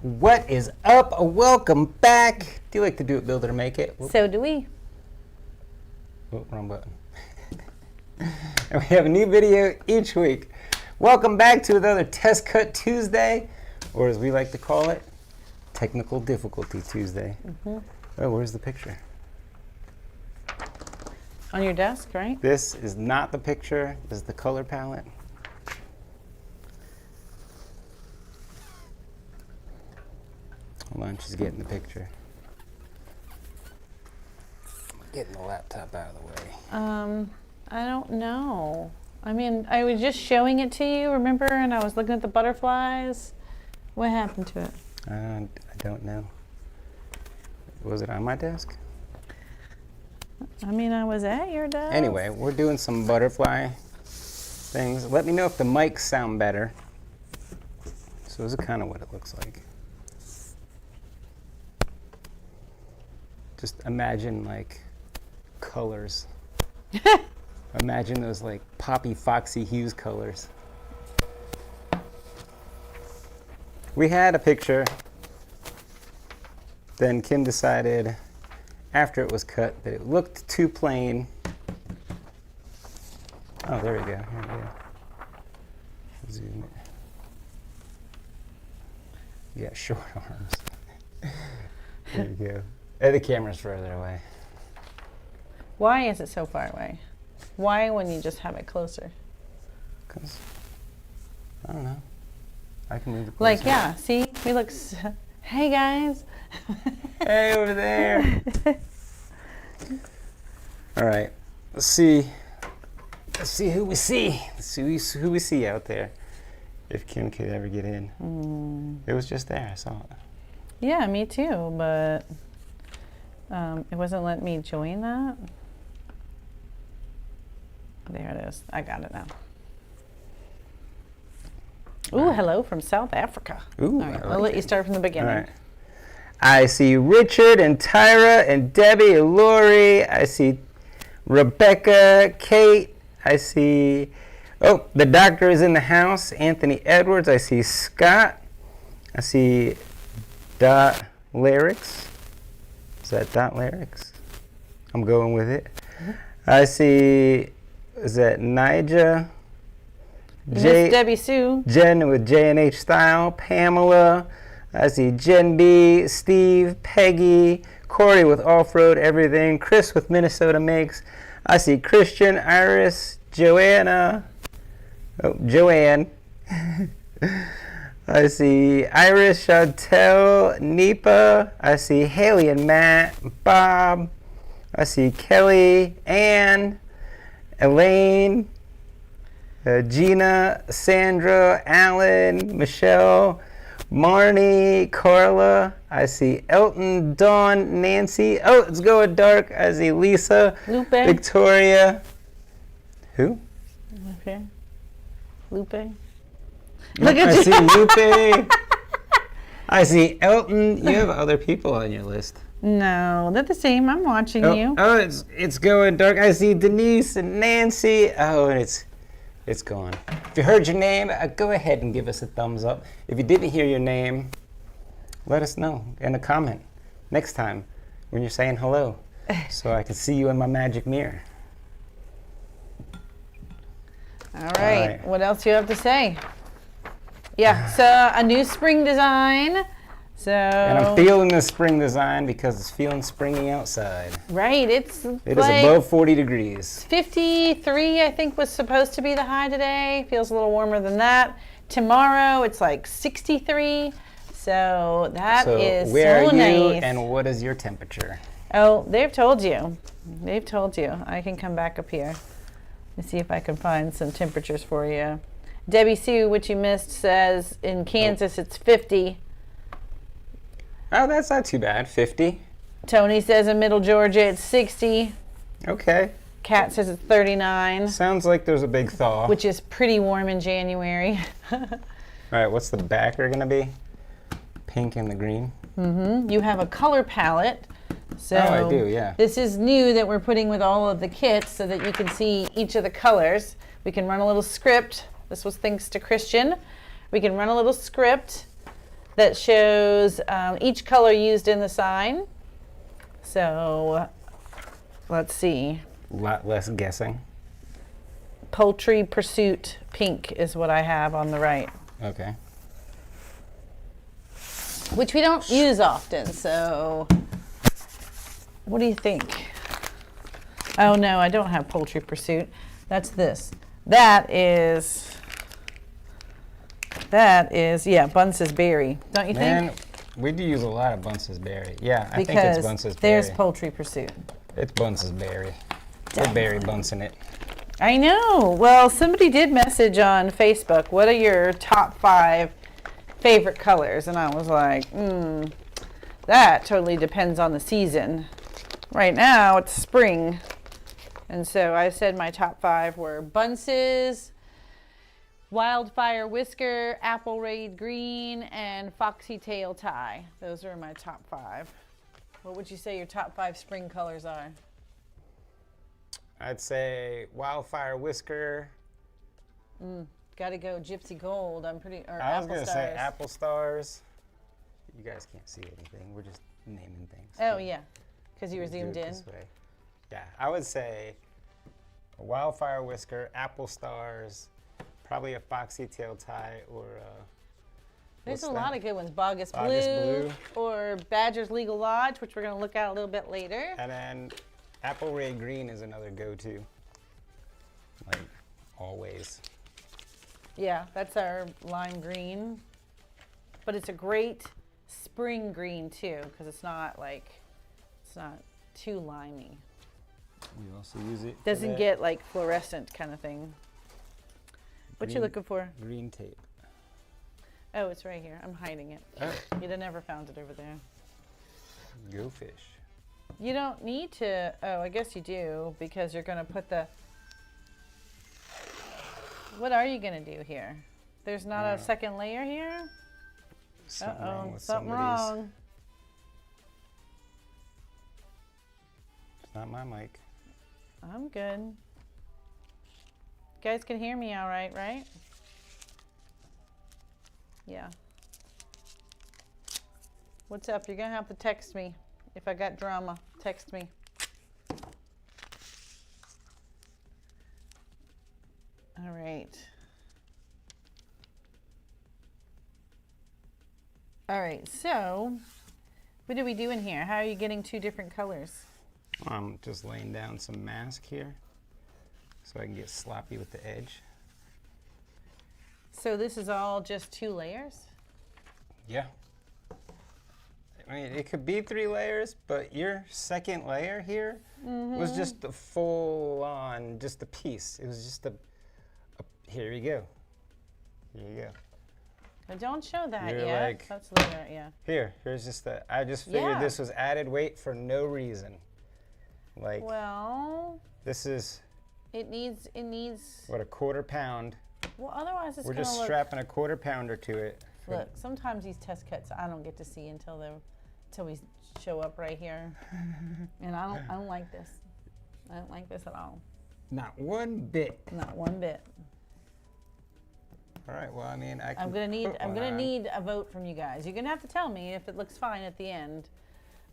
What is up? Welcome back. Do you like to do it, build it, or make it? So do we. Oh, wrong button. And we have a new video each week. Welcome back to another Test Cut Tuesday, or as we like to call it, Technical Difficulty Tuesday. Oh, where's the picture? On your desk, right? This is not the picture. This is the color palette. Hold on, she's getting the picture. Getting the laptop out of the way. I don't know. I mean, I was just showing it to you, remember? And I was looking at the butterflies. What happened to it? I don't know. Was it on my desk? I mean, I was at your desk. Anyway, we're doing some butterfly things. Let me know if the mics sound better. So this is kind of what it looks like. Just imagine like colors. Imagine those like poppy, foxy hues colors. We had a picture. Then Kim decided after it was cut that it looked too plain. Oh, there we go. Here we go. Zoom it. You got short arms. There you go. And the camera's further away. Why is it so far away? Why when you just have it closer? Because, I don't know. I can move it closer. Like, yeah, see? We look, hey guys. Hey, over there. All right, let's see who we see. Let's see who we see out there. If Kim could ever get in. It was just there, I saw it. Yeah, me too, but it wasn't letting me join that. There it is. I got it now. Ooh, hello from South Africa. Ooh, all right, I I'll like let you it. start from the beginning. All right. I see Richard and Tyra and Debbie and Lori. I see Rebecca, Kate. I see, oh, the doctor is in the house, Anthony Edwards. I see Scott. I see Dot Lyrics. Is that Dot Lyrics? I'm going with it. I see, is that Nija? Miss Debbie Sue. Jen with J&H Style. Pamela. I see Jen B, Steve, Peggy, Corey with Off-Road Everything, Chris with Minnesota Makes. I see Christian, Iris, Joanne. I see Iris, Chantel, Nipa. I see Haley and Matt, Bob. I see Kelly, Ann, Elaine, Gina, Sandra, Alan, Michelle, Marnie, Carla. I see Elton, Dawn, Nancy. Oh, it's going dark. I see Lisa, Lupe. Victoria. Who? Okay. Lupe. Look at you. I see Lupe. I see Elton. You have other people on your list. No, they're the same. I'm watching you. Oh, it's going dark. I see Denise and Nancy. Oh, and it's gone. If you heard your name, go ahead and give us a thumbs up. If you didn't hear your name, let us know in a comment next time when you're saying hello so I can see you in my magic mirror. All right. What else do you have to say? Yeah, so a new spring design. So. And I'm feeling the spring design because it's feeling springy outside. Right, it is above 40 degrees. 53, I think, was supposed to be the high today. Feels a little warmer than that. Tomorrow, it's like 63. So that is so nice. Where are you and what is your temperature? Oh, they've told you. They've told you. I can come back up here and see if I can find some temperatures for you. Debbie Sue, which you missed, says in Kansas it's 50. Oh, that's not too bad. 50. Tony says in Middle Georgia it's 60. Okay. Kat says it's 39. Sounds like there's a big thaw. Which is pretty warm in January. All right, what's the backer going to be? Pink and the green? Mm-hmm. You have a color palette. So I do, yeah. This is new that we're putting with all of the kits so that you can see each of the colors. We can run a little script. This was thanks to Christian. We can run a little script that shows each color used in the sign. So let's see. A lot less guessing. Poultry Pursuit pink is what I have on the right, Okay. which we don't use often. So what do you think? Oh no, I don't have Poultry Pursuit. That's this. That is, yeah, Bunce's Berry. Don't you Man, think? we do use a lot of Bunce's Berry. Yeah, I think Because it's Bunce's Berry. there's Poultry Pursuit. It's Bunce's Berry. We're berry buncing it. I know. Well, somebody did message on Facebook, what are your top 5 favorite colors? And I was like, that totally depends on the season. Right now, it's spring. And so I said my top 5 were Bunce's, Wildfire Whisker, Apple Raid Green, and Foxy Tail Tie. Those are my top 5. What would you say your top 5 spring colors are? I'd say Wildfire Whisker. Gotta go Gypsy Gold. I'm pretty, or I was Apple going to Stars. say Apple Stars. You guys can't see anything. We're just naming things. Oh yeah, because you were We'll do zoomed it in. this way. Yeah, I would say a Wildfire Whisker, Apple Stars, probably a Foxy Tail Tie, or There's what's a that? lot of good ones. Bogus Bogus Blue, Blue. or Badger's Legal Lodge, which we're going to look at a little bit later. And then Apple Ray Green is another go-to. Like, always. Yeah, that's our lime green. But it's a great spring green too, because it's not too limey. We also use it. for Doesn't that get like fluorescent kind of thing. What you green- looking for? Green tape. Oh, it's right here. I'm hiding it. Oh, You'd have never found it over there. go fish. You don't need to, oh, I guess you do, because you're going to put the, what are you going to do here? There's not a second layer here? Something Uh-oh, wrong with something somebody's. wrong. It's not my mic. I'm good. You guys can hear me all right, right? Yeah. What's up? You're going to have to text me. If I got drama, text me. All right. All right, so what are we doing here? How are you getting 2 different colors? I'm just laying down some mask here so I can get sloppy with the edge. So this is all just 2 layers? Yeah. I mean, it could be 3 layers, but your second layer here was just the full on, just a piece. It was just a here you go. Here you go. But don't show that You're yet. like- That's later, yeah. Here's just the, I just figured Yeah. this was added weight for no reason. Like, Well, this is, it needs, what, a 1/4 pound. well, otherwise it's We're gonna just look, strapping a 1/4 pounder to it. look, sometimes these test cuts I don't get to see until we show up right here. And I don't like this. I don't like this at all. Not one bit. Not one bit. All right, well, I mean, I can I'm gonna put one on. need a vote from you guys. You're gonna have to tell me if it looks fine at the end,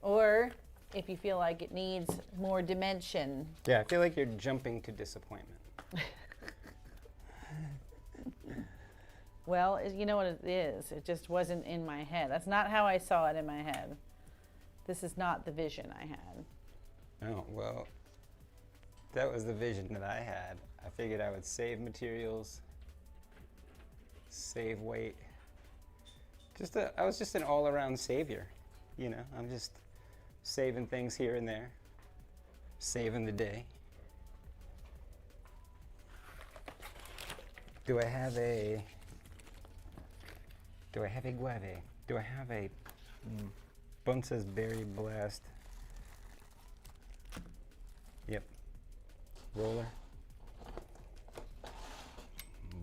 or if you feel like it needs more dimension. Yeah, I feel like you're jumping to disappointment. Well, you know what it is. It just wasn't in my head. That's not how I saw it in my head. This is not the vision I had. Oh, well, that was the vision that I had. I figured I would save materials, save weight. I was just an all-around savior, you know. I'm just saving things here and there, saving the day. Do I have a guave? Do I have a Bunce's Berry Blast? Yep. Roller.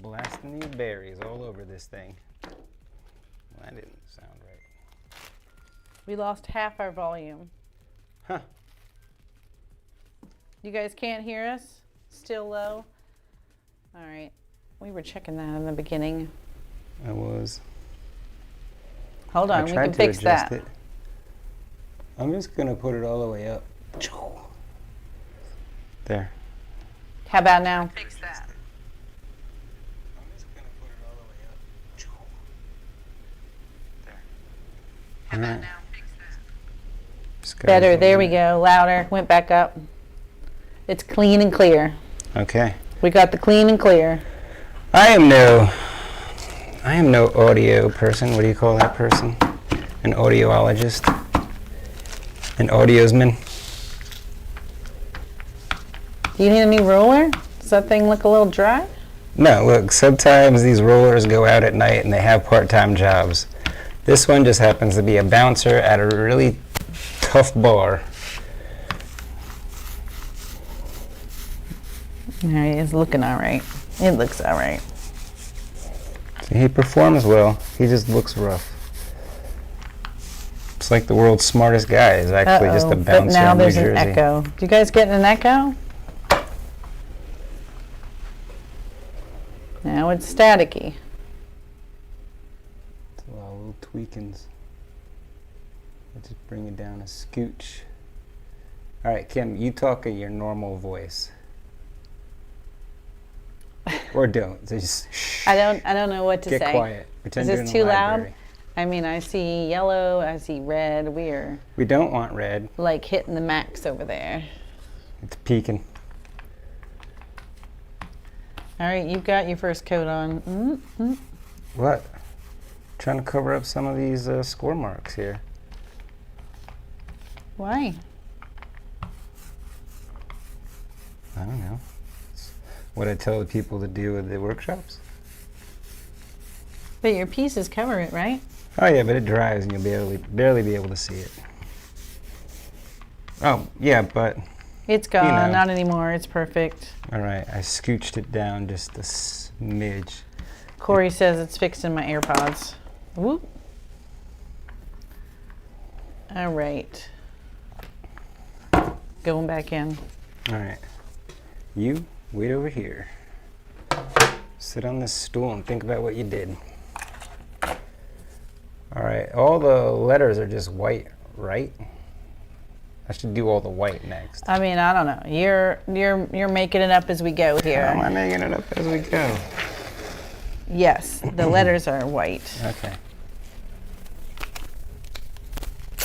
Blasting these berries all over this thing. Well, that didn't sound right. We lost half our volume. Huh. You guys can't hear us? Still low? All right. We were checking that in the beginning. I was. Hold on, I we tried can to fix adjust that. it. I'm just gonna put it all the way up. There. How about now? Fix that. I'm just gonna put it all the way up. There. How about now? Fix that. Better. There we go. Louder. Went back up. It's clean and clear. Okay. We got the clean and clear. I am no audio person. What do you call that person? An audiologist? An audiosman? Do you need a new roller? Does that thing look a little dry? No, look, sometimes these rollers go out at night and they have part-time jobs. This one just happens to be a bouncer at a really tough bar. There he is, looking all right. It looks all right. See, he performs well. He just looks rough. It's like the world's smartest guy is actually just a bouncer but now in New there's Jersey. an echo. Do you guys get an echo? Now it's staticky. It's a lot of little tweakings. Let's just bring it down a scooch. All right, Kim, you talk in your normal voice. Or don't. Just shh. I don't know what to Get say. quiet. Pretend Is you're this in the too loud? library. I mean, I see yellow, I see red. We're We don't want red. like hitting the max over there. It's peaking. All right, you've got your first coat on. Mm-hmm. What? Trying to cover up some of these score marks here. Why? I don't know. It's what I tell the people to do with the workshops. But your pieces cover it, right? Oh yeah, but it dries and you'll barely be able to see it. Oh yeah, but It's gone, You know. not anymore. It's perfect. all right, I scooched it down just a smidge. Corey says it's fixed in my AirPods. Whoop. All right. Going back in. All right, you wait over here. Sit on this stool and think about what you did. All right, all the letters are just white, right? I should do all the white next. I mean, I don't know. You're making it up as we go How am here. I making it up as we go? Yes, the letters are white. Okay.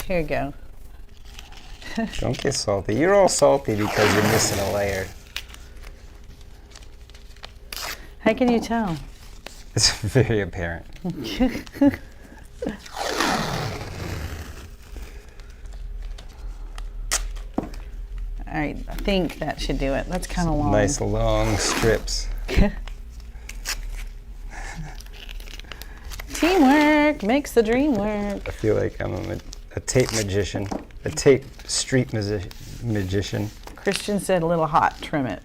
Here you go. Don't get salty. You're all salty because you're missing a layer. How can you tell? It's very apparent. All right, I think that should do it. That's kind of long. Nice long strips. Teamwork makes the dream work. I feel like I'm a tape magician, a tape street magician. Christian said a little hot, trim it.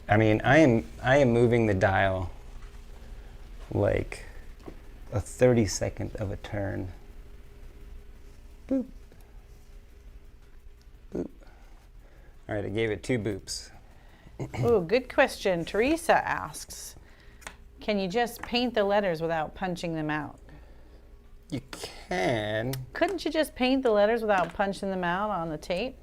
I mean, I am moving the dial like a 32nd of a turn. Boop. Boop. All right, I gave it 2 boops. Oh, good question. Teresa asks, can you just paint the letters without punching them out? You can. Couldn't you just paint the letters without punching them out on the tape?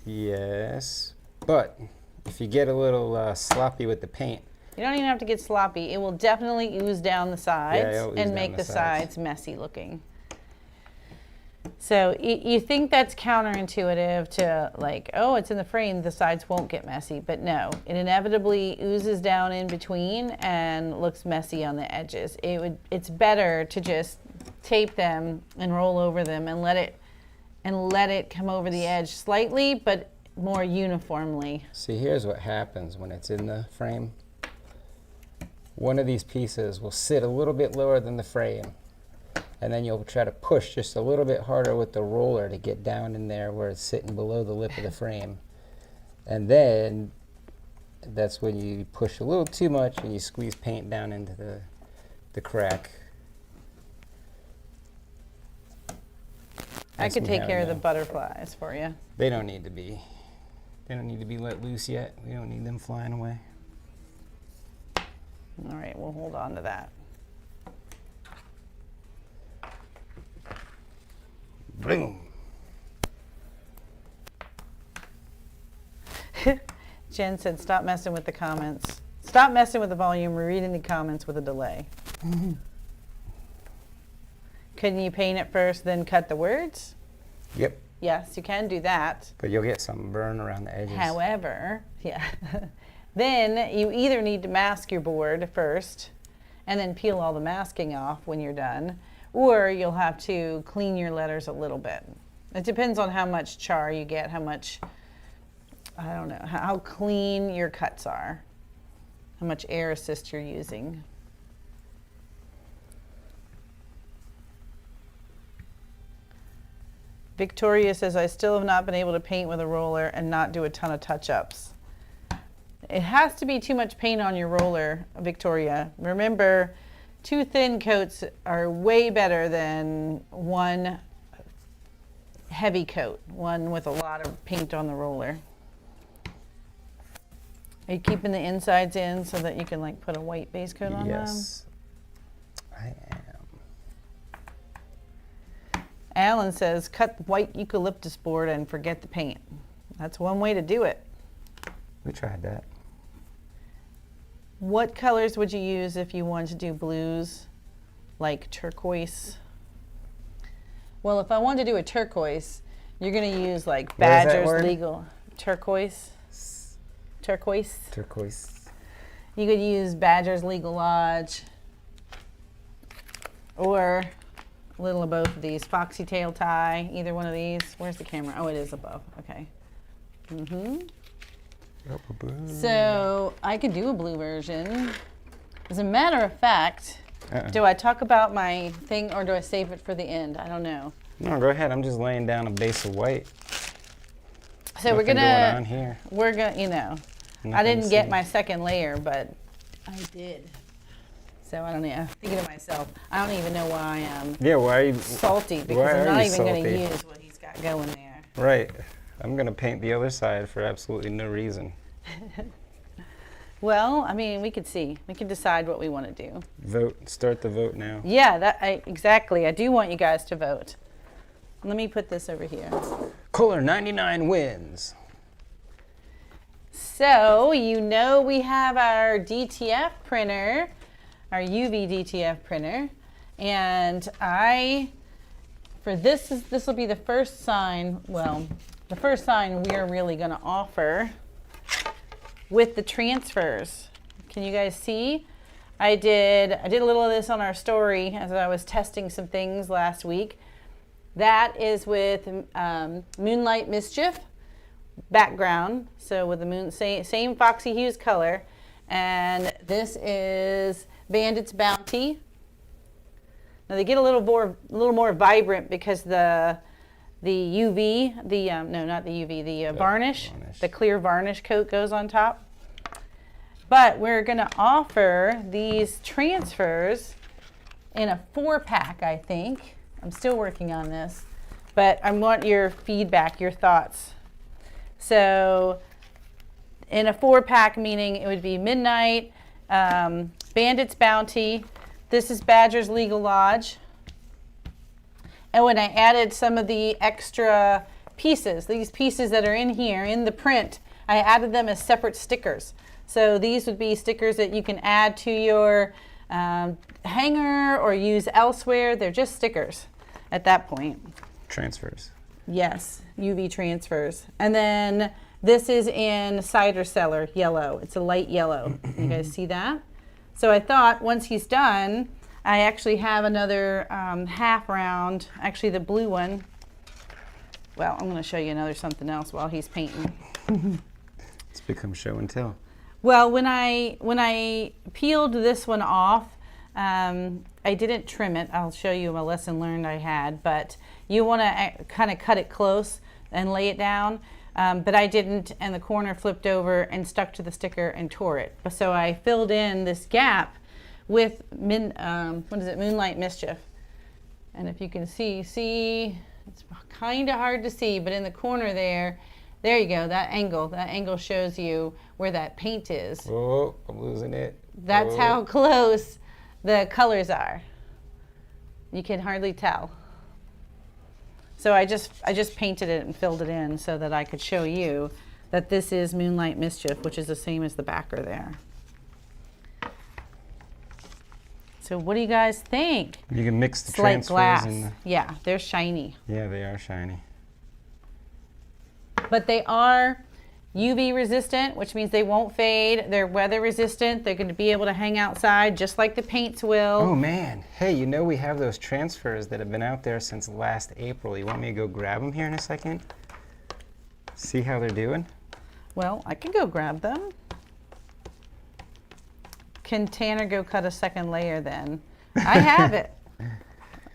Yes, but if you get a little sloppy with the paint, You don't even have to get sloppy. It will definitely ooze down the sides it'll ooze and down make the the sides. sides messy looking. So you think that's counterintuitive to like, oh, it's in the frame, the sides won't get messy. But no, it inevitably oozes down in between and looks messy on the edges. It's better to just tape them and roll over them and let it come over the edge slightly, but more uniformly. see, here's what happens when it's in the frame. One of these pieces will sit a little bit lower than the frame, and then you'll try to push just a little bit harder with the roller to get down in there where it's sitting below the lip of the frame. And then that's when you push a little too much and you squeeze paint down into the crack. I Ask could me take how I care of the know. butterflies for you. They don't need to be let loose yet. We don't need them flying away. All right, we'll hold on to that. Boom. Jen said, stop messing with the comments. Stop messing with the volume. We're reading the comments with a delay. Couldn't you paint it first, then cut the words? Yep. Yes, you can do that. But you'll get some burn around the edges. However, yeah. Then you either need to mask your board first and then peel all the masking off when you're done, or you'll have to clean your letters a little bit. It depends on how much char you get, how much, I don't know, how clean your cuts are, how much air assist you're using. Victoria says, I still have not been able to paint with a roller and not do a ton of touch-ups. It has to be too much paint on your roller, Victoria. Remember, 2 thin coats are way better than 1 heavy coat, one with a lot of paint on the roller. Are you keeping the insides in so that you can like put a white base coat on them? Yes, I am. Alan says, cut white eucalyptus board and forget the paint. That's one way to do it. We tried that. What colors would you use if you wanted to do blues, like turquoise? Well, if I wanted to do a turquoise, you're going to use like Badger's Legal. Turquoise. Turquoise. Turquoise. You could use Badger's Legal Lodge, or a little of both of these. Foxy Tail Tie, either one of these. Where's the camera? Oh, it is above. Okay. So I could do a blue version. As a matter of fact, do I talk about my thing or do I save it for the end? I don't know. No, go ahead. I'm just laying down a base of white. So Nothing going on here. we're gonna, you know, Nothing I didn't get see. my second layer, but I did. So I don't know. I'm thinking to myself, I don't even know why I'm why are you salty, because why I'm are not you even going to salty? use what he's got going there. Right. I'm going to paint the other side for absolutely no reason. Well, I mean, we could see. We can decide what we want to do. Vote. Start the vote now. Yeah, exactly. I do want you guys to vote. Let me put this over here. Kohler 99 wins. So, you know we have our DTF printer, our UV DTF printer, and this will be the first sign, well, the first sign we are really going to offer with the transfers. Can you guys see? I did a little of this on our story as I was testing some things last week. That is with Moonlight Mischief background, so with the same Foxy Hues color, and this is Bandit's Bounty. Now they get a little more vibrant because the UV, the varnish, the clear varnish coat goes on top. But we're going to offer these transfers in a 4-pack, I think. I'm still working on this, but I want your feedback, your thoughts. So in a 4-pack, meaning it would be Midnight, Bandit's Bounty. This is Badger's Legal Lodge. And when I added some of the extra pieces, these pieces that are in here in the print, I added them as separate stickers. So these would be stickers that you can add to your hanger or use elsewhere. They're just stickers at that point. Transfers. Yes, UV transfers. And then this is in Cider Cellar yellow. It's a light yellow. You guys see that? So I thought once he's done, I actually have another half round, actually the blue one. Well, I'm going to show you something else while he's painting. It's become show and tell. Well, when I peeled this one off, I didn't trim it. I'll show you a lesson learned I had, but you want to kind of cut it close and lay it down. But I didn't, and the corner flipped over and stuck to the sticker and tore it. So I filled in this gap with Moonlight Mischief. And if you can see, it's kind of hard to see, but in the corner there, There you go, that angle. That angle shows you where that paint is. Oh, I'm losing it. That's how close the colors are. You can hardly tell. So I just painted it and filled it in so that I could show you that this is Moonlight Mischief, which is the same as the backer there. So what do you guys think? You can mix the It's like transfers glass. and Yeah, they're shiny. yeah, they are shiny. But they are UV resistant, which means they won't fade. They're weather resistant. They're going to be able to hang outside just like the paints will. Oh man, hey, you know we have those transfers that have been out there since last April. You want me to go grab them here in a second? See how they're doing? Well, I can go grab them. Can Tanner go cut a second layer then? I have it.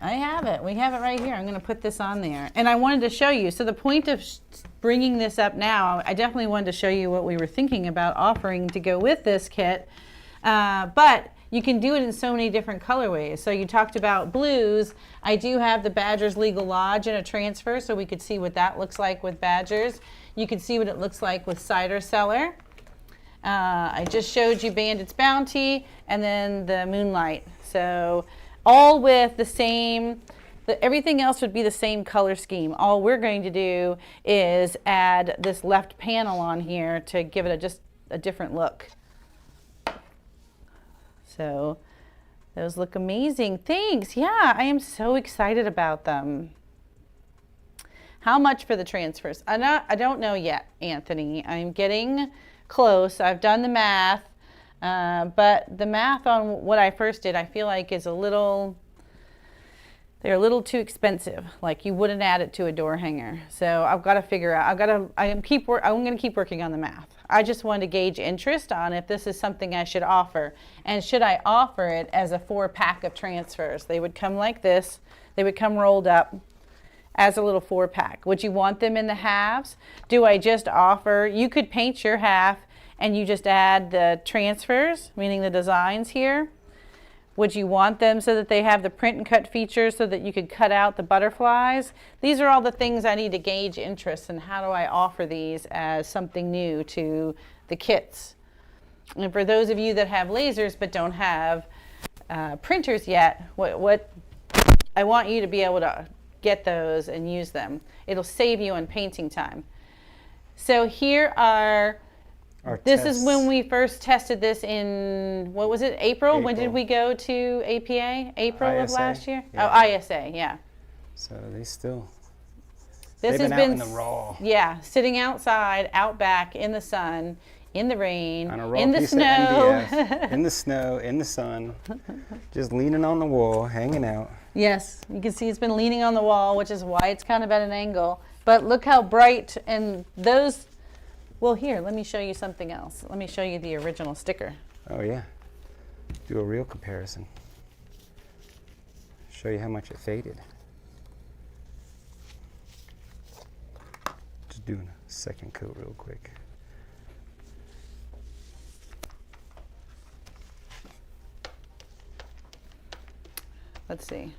I have it. We have it right here. I'm going to put this on there. And I wanted to show you. So the point of bringing this up now, I definitely wanted to show you what we were thinking about offering to go with this kit. But you can do it in so many different colorways. So you talked about blues. I do have the Badgers Legal Lodge in a transfer, so we could see what that looks like with Badgers. You can see what it looks like with Cider Cellar. I just showed you Bandit's Bounty and then the Moonlight. So all with the same, everything else would be the same color scheme. All we're going to do is add this left panel on here to give it just a different look. So those look amazing. Thanks. Yeah, I am so excited about them. How much for the transfers? I don't know yet, Anthony. I'm getting close. I've done the math, but the math on what I first did, I feel like is they're a little too expensive. Like you wouldn't add it to a door hanger. So I've got to figure out, I'm going to keep working on the math. I just wanted to gauge interest on if this is something I should offer. And should I offer it as a 4-pack of transfers? They would come like this. They would come rolled up as a little 4-pack. Would you want them in the halves? Do I just offer, you could paint your half and you just add the transfers, meaning the designs here. Would you want them so that they have the print and cut features so that you could cut out the butterflies? These are all the things I need to gauge interest and how do I offer these as something new to the kits. And for those of you that have lasers but don't have printers yet, what I want you to be able to get those and use them. It'll save you on painting time. So here are, this is when we first tested this in, what was it, April? When did we go to APA? April of last year? Yeah. Oh, ISA, yeah. So they've been been out in the raw. Yeah, sitting outside, out back, in the sun, in the rain, On a raw in the piece of snow. MDF, in the snow, in the sun, just leaning on the wall, hanging out. Yes, you can see it's been leaning on the wall, which is why it's kind of at an angle. But look how bright, and those, well here, let me show you something else. Let me show you the original sticker. Oh yeah, do a real comparison. Show you how much it faded. Just doing a second coat real quick. Let's see.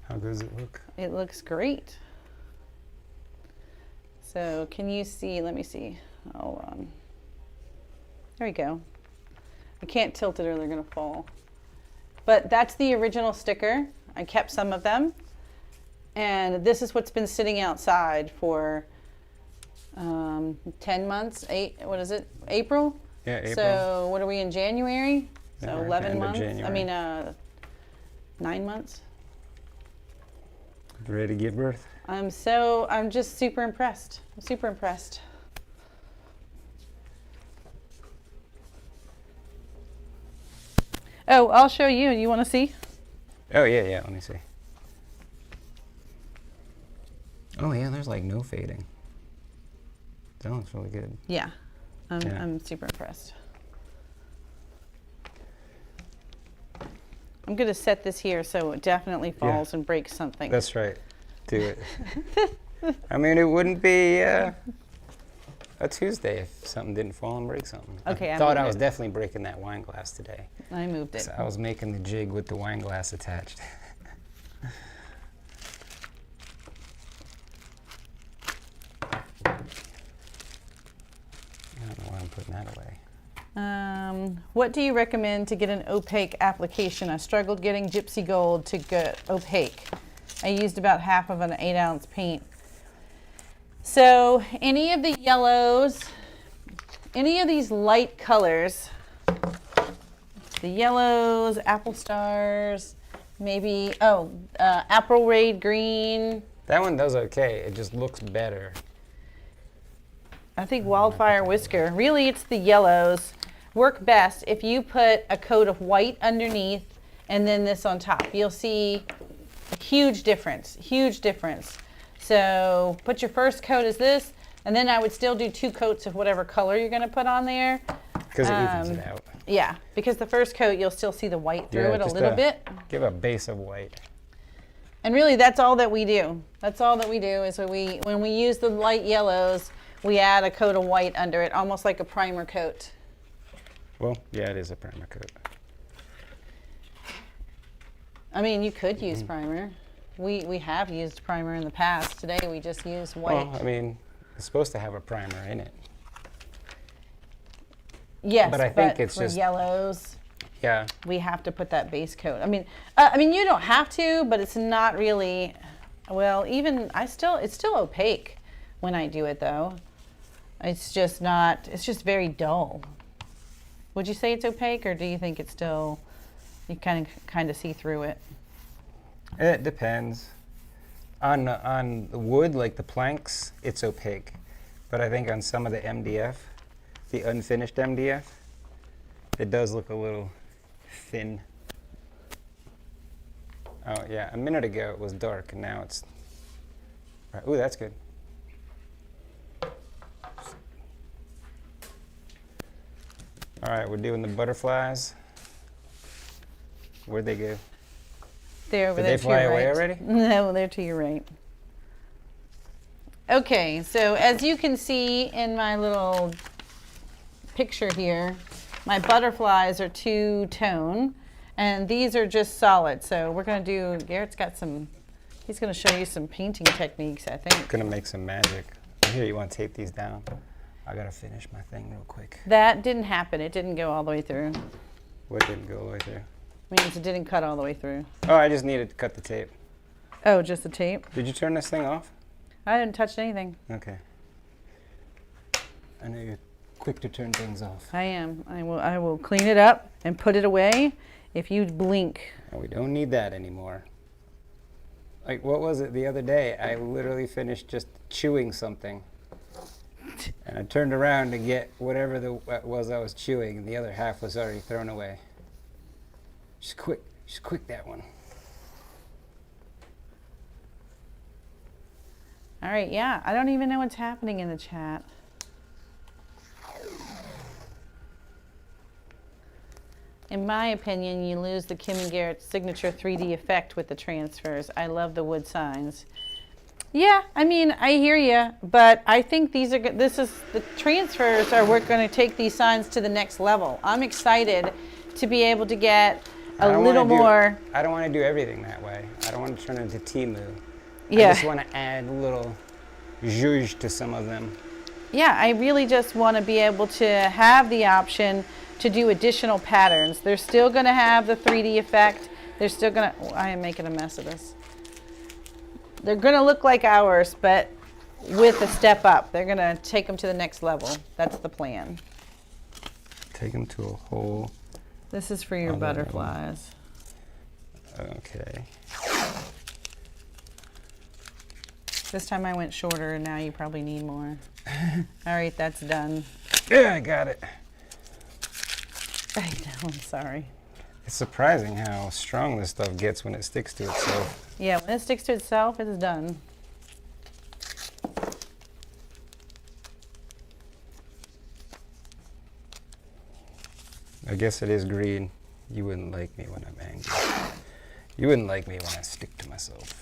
How does it look? It looks great. So can you see, let me see. Hold on. There we go. I can't tilt it or they're gonna fall. But that's the original sticker. I kept some of them. And this is what's been sitting outside for 10 months, what is it, April? Yeah, April. So what are we in January? Yeah, So we're at the 11 end of months? January. I mean, 9 months. Ready to give birth? I'm just super impressed. I'm super impressed. Oh, I'll show you. You want to see? Oh yeah, yeah. Let me see. Oh yeah, there's like no fading. That looks really good. Yeah. Yeah. I'm super impressed. I'm going to set this here so it definitely falls and breaks something. That's right. Do it. I mean, it wouldn't be a Tuesday if something didn't fall and break something. Okay, I thought I was definitely breaking that wine glass today. I moved it. So I was making the jig with the wine glass attached. putting that away. What do you recommend to get an opaque application? I struggled getting Gypsy Gold to get opaque. I used about half of an 8-ounce paint. So any of the yellows, any of these light colors, the yellows, apple stars, maybe, apple raid green. That one does okay. It just looks better. I think Wildfire Whisker. Really, it's the yellows. Work best if you put a coat of white underneath and then this on top. You'll see a huge difference, huge difference. So put your first coat as this, and then I would still do 2 coats of whatever color you're going to put on there. Because it evens it out. Yeah, because the first coat, you'll still see the white through it a little bit. Give a base of white. And really, that's all that we do. That's all that we do is when we use the light yellows, we add a coat of white under it, almost like a primer coat. Well, yeah, it is a primer coat. I mean, you could use primer. We have used primer in the past. Today, we just use white. Well, I mean, it's supposed to have a primer in it. Yes, but I think it's for just yellows. Yeah. We have to put that base coat. I mean, you don't have to, but it's not really. Well, even it's still opaque when I do it though. It's just not. It's just very dull. Would you say it's opaque, or do you think it's still? You kind of see through it. It depends. On the wood, like the planks, it's opaque, but I think on some of the MDF, the unfinished MDF, it does look a little thin. Oh yeah, a minute ago it was dark, and now it's. Right. Ooh, that's good. All right, we're doing the butterflies. Where'd they go? They're over Did there they fly to your away right. already? No, they're to your right. Okay, so as you can see in my little picture here, my butterflies are 2-tone, and these are just solid. So we're going to do, Garrett's got some, he's going to show you some painting techniques, I think. Gonna make some magic. Here, you want to tape these down? I gotta finish my thing real quick. That didn't happen. It didn't go all the way through. What didn't go all the way through? Means it didn't cut all the way through. Oh, I just needed to cut the tape. Oh, just the tape? Did you turn this thing off? I didn't touch anything. Okay. I know you're quick to turn things off. I am. I will clean it up and put it away if you blink. We don't need that anymore. Like, what was it the other day? I literally finished just chewing something. And I turned around to get whatever it was I was chewing, and the other half was already thrown away. Just quick that one. All right, yeah. I don't even know what's happening in the chat. In my opinion, you lose the Kim and Garrett signature 3D effect with the transfers. I love the wood signs. Yeah, I mean, I hear you, but I think the transfers are what's going to take these signs to the next level. I'm excited to be able to get a little more. I don't want to do everything that way. I don't want to turn it into Temu. Yeah. I just want to add a little zhuzh to some of them. Yeah, I really just want to be able to have the option to do additional patterns. They're still going to have the 3D effect. They're still going to, I am making a mess of this. They're going to look like ours, but with a step up. They're going to take them to the next level. That's the plan. Take them to a whole. This is for your butterflies. Okay. This time I went shorter, and now you probably need more. All right, that's done. Yeah, I got it. I know, I'm sorry. It's surprising how strong this stuff gets when it sticks to itself. Yeah, when it sticks to itself, it's done. I guess it is green. You wouldn't like me when I'm angry. You wouldn't like me when I stick to myself.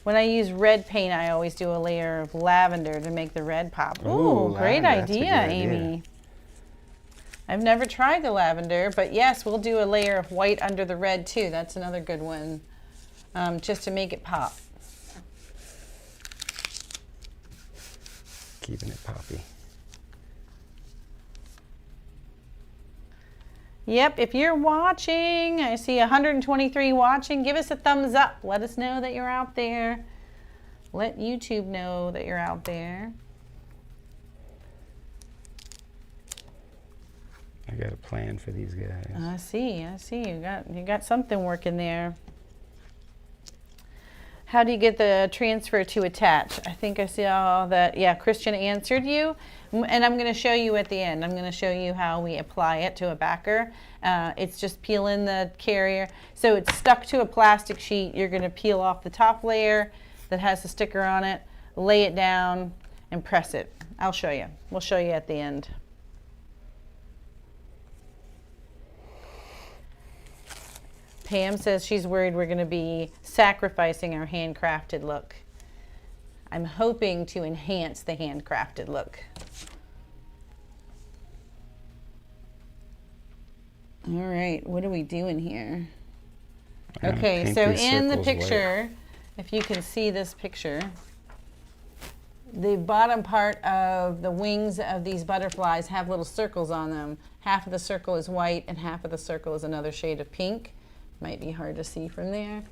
When I use red paint, I always do a layer of lavender to make the red pop. Ooh, great idea, Amy. I've never tried the lavender, but yes, we'll do a layer of white under the red too. That's another good one, just to make it pop. Keeping it poppy. Yep, if you're watching, I see 123 watching. Give us a thumbs up. Let us know that you're out there. Let YouTube know that you're out there. I got a plan for these guys. I see. You got something working there. How do you get the transfer to attach? I think I saw that. Yeah, Christian answered you, and I'm going to show you at the end. I'm going to show you how we apply it to a backer. It's just peeling the carrier. So it's stuck to a plastic sheet. You're going to peel off the top layer that has the sticker on it, lay it down, and press it. I'll show you. We'll show you at the end. Pam says she's worried we're going to be sacrificing our handcrafted look. I'm hoping to enhance the handcrafted look. All right, what are we doing here? Okay, so in the picture, if you can see this picture, the bottom part of the wings of these butterflies have little circles on them. Half of the circle is white and half of the circle is another shade of pink. Might be hard to see from there.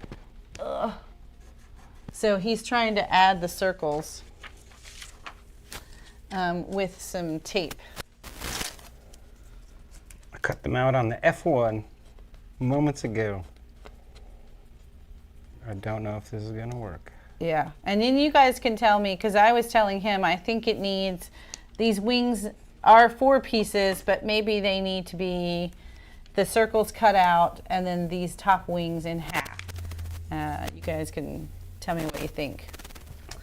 Ugh. So he's trying to add the circles with some tape. I cut them out on the F1 moments ago. I don't know if this is going to work. Yeah, and then you guys can tell me, because I was telling him I think it needs, these wings are 4 pieces, but maybe they need to be the circles cut out and then these top wings in half. You guys can tell me what you think.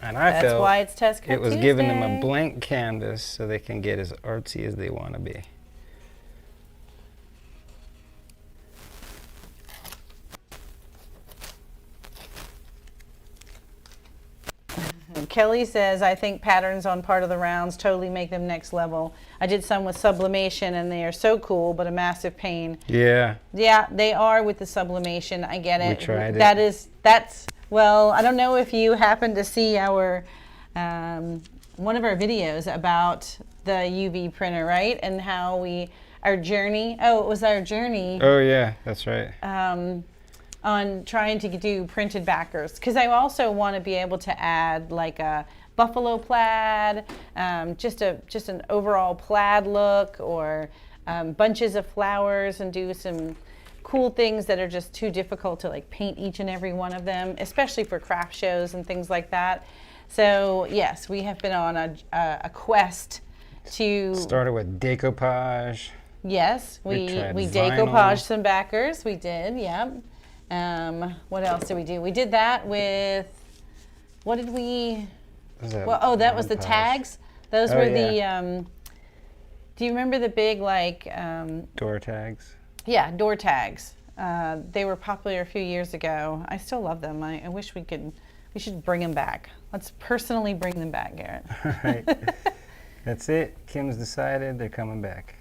And I That's felt why it's Test Cut it was Tuesday. giving them a blank canvas so they can get as artsy as they want to be. Kelly says, I think patterns on part of the rounds totally make them next level. I did some with sublimation and they are so cool, but a massive pain. Yeah. Yeah, they are with the sublimation. I get it. We tried it. That's, well, I don't know if you happened to see our, one of our videos about the UV printer, right? And how our journey, it was our journey. Oh yeah, that's right. On trying to do printed backers, because I also want to be able to add like a buffalo plaid, just an overall plaid look, or bunches of flowers, and do some cool things that are just too difficult to like paint each and every one of them, especially for craft shows and things like that. So yes, we have been on a quest to started with decoupage. Yes, we vinyl. decoupaged some backers. We did, yeah. What else did we do? We did that with, what did we, well, that was the tags. Those were the, do you remember the big like? Door tags? Yeah, door tags. They were popular a few years ago. I still love them. I wish we should bring them back. Let's personally bring them back, Garrett. All right. That's it. Kim's decided they're coming back.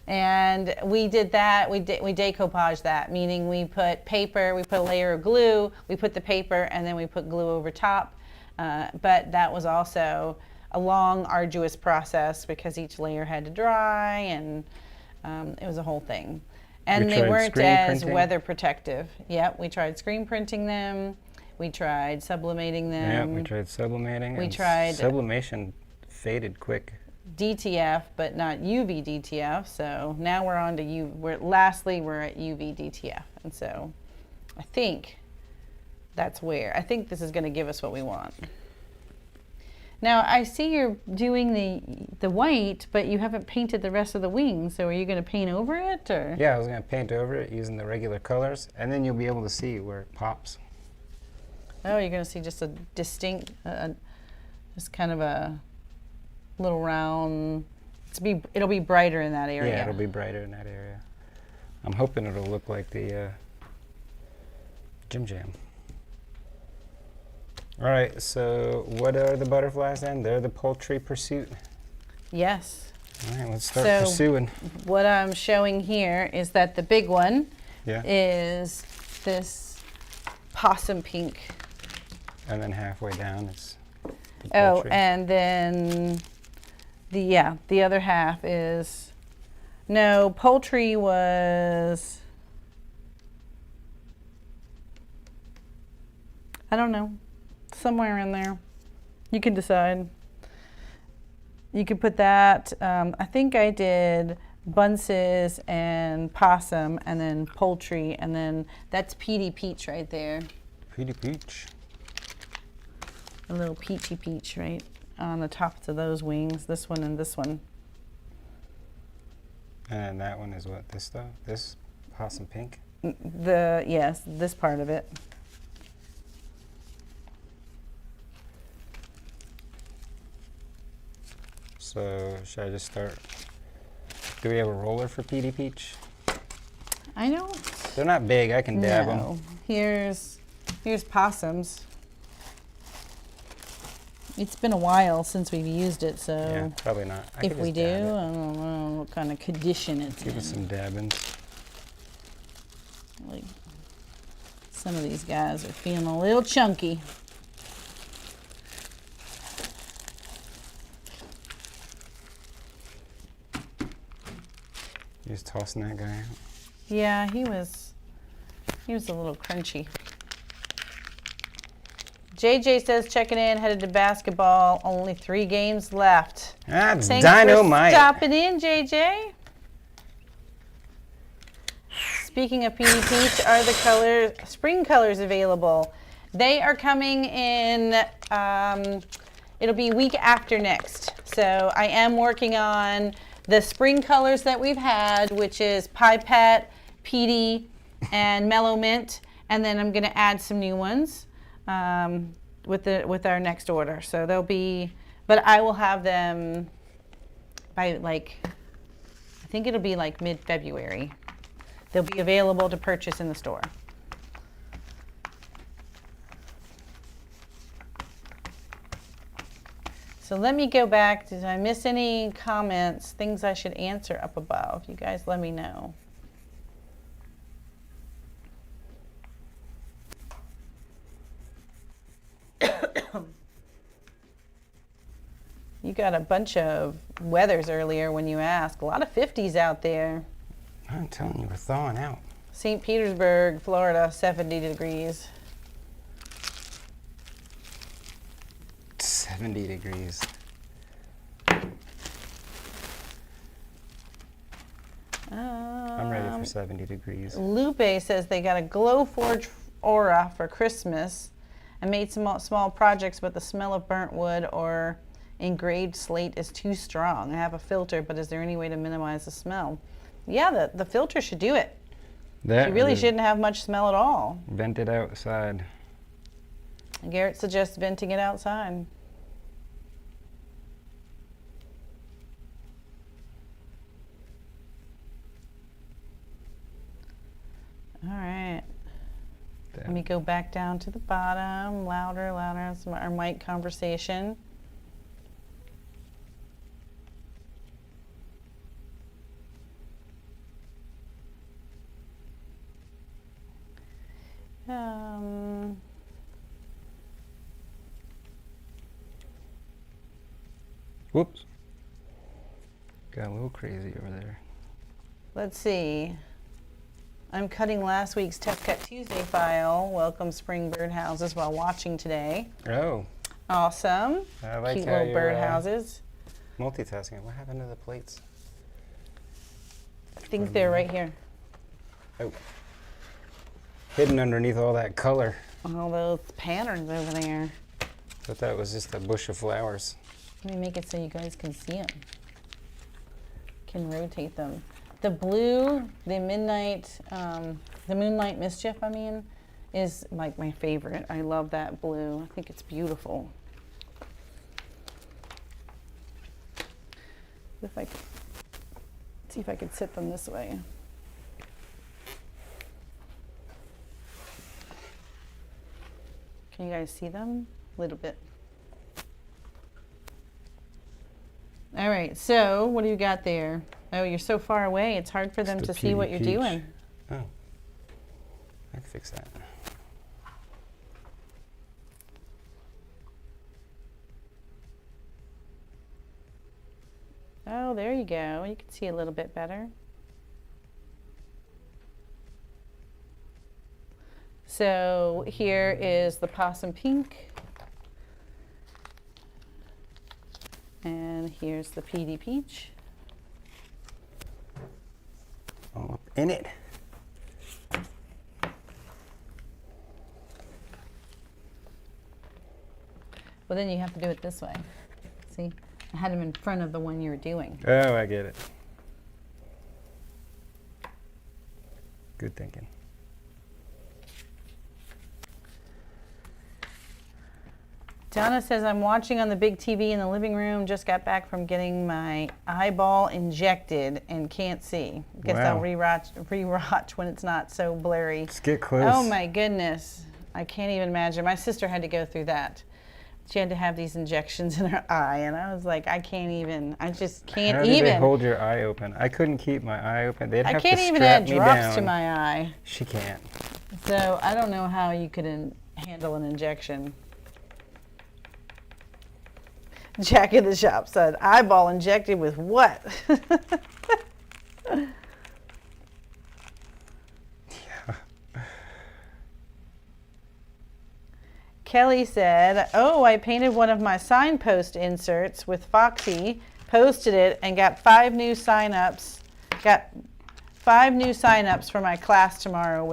And we did that, we decoupaged that, meaning we put paper, we put a layer of glue, we put the paper, and then we put glue over top. But that was also a long, arduous process because each layer had to dry, and it was a whole thing. And they weren't as weather protective. Yep, we tried screen printing them, we tried sublimating them. Yeah, we tried sublimating. We tried sublimation faded quick. DTF, but not UV DTF. So now we're on to lastly we're at UV DTF, and so I think this is going to give us what we want. Now I see you're doing the white, but you haven't painted the rest of the wings. So are you going to paint over it, or? Yeah, I was going to paint over it using the regular colors, and then you'll be able to see where it pops. Oh, you're going to see just a distinct, just kind of a little round. It'll be brighter in that area. Yeah, it'll be brighter in that area. I'm hoping it'll look like the Jim Jam. All right, so what are the butterflies then? They're the poultry pursuit. Yes. All right, let's start pursuing. What I'm showing here is that the big one Yeah. is this possum pink. And then halfway down it's the Oh, poultry. and then The other half is, no, poultry was, I don't know, somewhere in there. You can decide. You could put that, I think I did bunces and possum and then poultry, and then that's Petey Peach right there. Petey Peach. A little peachy peach right on the tops of those wings, this one and this one. And that one is what, this stuff? This possum pink? Yes, this part of it. So should I just start? Do we have a roller for Petey Peach? I don't. They're not big. I can dab them. No. Here's possums. It's been a while since we've used it, so Yeah, probably not. I if could we just do, dab it. I don't know what kind of condition it's Give in. us some dabbins. Like, some of these guys are feeling a little chunky. You just tossing that guy out. Yeah, he was a little crunchy. JJ says checking in, headed to basketball. Only 3 games left. That's Thanks dynamite. for stopping in, JJ. Speaking of Petey Peach, are the spring colors available? They are coming in, it'll be week after next. So I am working on the spring colors that we've had, which is Pipette, Petey, and Mellow Mint. And then I'm gonna add some new ones with our next order. So they'll be, but I will have them by like, I think it'll be like mid-February. They'll be available to purchase in the store. So let me go back. Did I miss any comments, things I should answer up above? You guys let me know. You got a bunch of weathers earlier when you asked. A lot of 50s out there. I'm telling you, we're thawing out. St. Petersburg, Florida, 70 degrees. 70 degrees. I'm ready for 70 degrees. Lupe says they got a Glowforge Aura for Christmas and made some small projects, but the smell of burnt wood or engraved slate is too strong. I have a filter, but is there any way to minimize the smell? Yeah, the filter should do it. That You really shouldn't have much smell at all. Vent it outside. Garrett suggests venting it outside. All right. Let me go back down to the bottom. Louder, louder. That's our mic conversation. Whoops. Got a little crazy over there. Let's see. I'm cutting last week's Tough Cut Tuesday file. Welcome spring birdhouses while watching today. Oh. Awesome. I like Cute how little you're, birdhouses. multitasking. What happened to the plates? I think they're right here. Oh. Hidden underneath all that color. All those patterns over there. Thought that was just a bush of flowers. Let me make it so you guys can see them. Can rotate them. The blue, the midnight, the moonlight mischief, I mean, is like my favorite. I love that blue. I think it's beautiful. If I see if I could sit them this way. Can you guys see them? A little bit. All right, so what do you got there? Oh, you're so far away, it's hard for them to see what you're doing. Oh, I can fix that. Oh, there you go. You can see a little bit better. So here is the possum pink. And here's the PD peach. All up in it. Well, then you have to do it this way. See, I had them in front of the one you were doing. Oh, I get it. Good thinking. Donna says, I'm watching on the big TV in the living room. Just got back from getting my eyeball injected and can't see. Guess Wow. I'll rewatch when it's not so blurry. Let's get close. Oh my goodness. I can't even imagine. My sister had to go through that. She had to have these injections in her eye, and I was like, I can't even. I just can't How even. do they hold your eye open? I couldn't keep my eye open. They'd have I can't to even strap add me drops down. to my eye. She can't. So I don't know how you could handle an injection. Jack in the shop said, eyeball injected with what? Kelly said, oh, I painted one of my signpost inserts with Foxy, posted it, and got 5 new signups. Got 5 new signups for my class tomorrow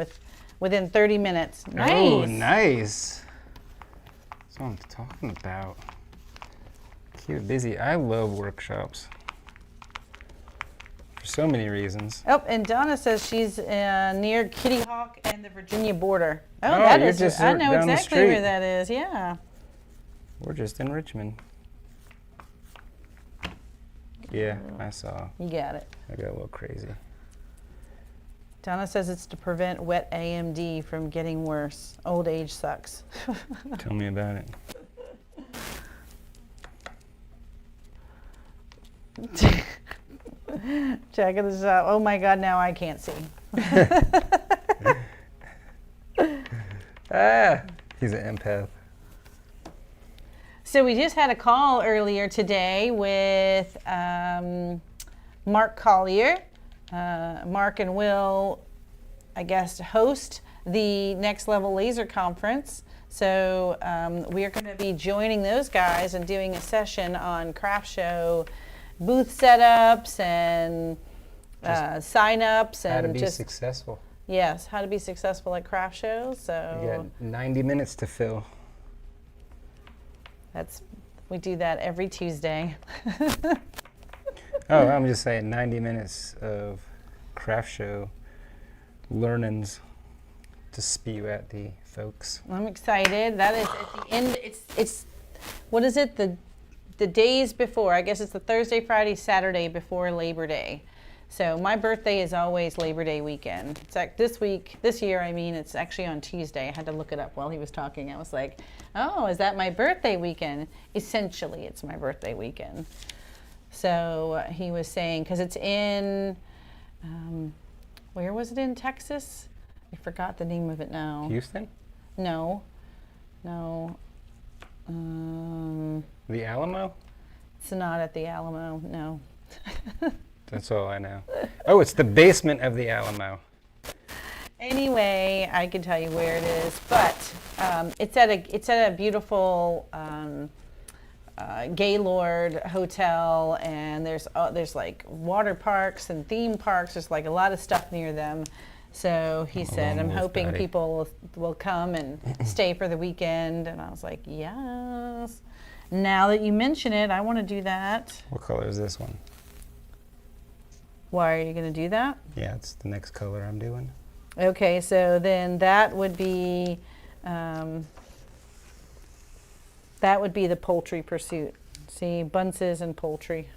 within 30 minutes. Nice. Oh, nice. That's what I'm talking about. Keep busy. I love workshops for so many reasons. Oh, and Donna says she's near Kitty Hawk and the Virginia border. Oh, Oh, that you're is. just I know down the exactly where street. that is. Yeah. We're just in Richmond. Yeah, I saw. You got it. I got a little crazy. Donna says it's to prevent wet AMD from getting worse. Old age sucks. Tell me about it. Check this out. Oh my God, now I can't see. Ah, he's an empath. So we just had a call earlier today with Mark Collier. Mark and Will, I guess, host the Next Level Laser Conference. So we are going to be joining those guys and doing a session on craft show booth setups and sign-ups and How to be just successful. yes, how to be successful at craft shows. You So got 90 minutes to fill. we do that every Tuesday. Oh, I'm just saying 90 minutes of craft show learnings to spew at the folks. I'm excited. That is at the end. It's what is it? The days before. I guess it's the Thursday, Friday, Saturday before Labor Day. So my birthday is always Labor Day weekend. It's like this year, I mean, it's actually on Tuesday. I had to look it up while he was talking. I was like, oh, is that my birthday weekend? Essentially, it's my birthday weekend. So he was saying, because it's in, where was it in Texas? I forgot the name of it now. Houston? No. The Alamo? It's not at the Alamo, no. That's all I know. Oh, it's the basement of the Alamo. Anyway, I can tell you where it is, but it's at a beautiful Gaylord hotel, and there's like water parks and theme parks. There's like a lot of stuff near them. So he said, I'm Wolf hoping Daddy. people will come and stay for the weekend. And I was like, yes. Now that you mention it, I want to do that. What color is this one? Why are you going to do that? Yeah, it's the next color I'm doing. Okay, so then that would be the poultry pursuit. See, bunces and poultry.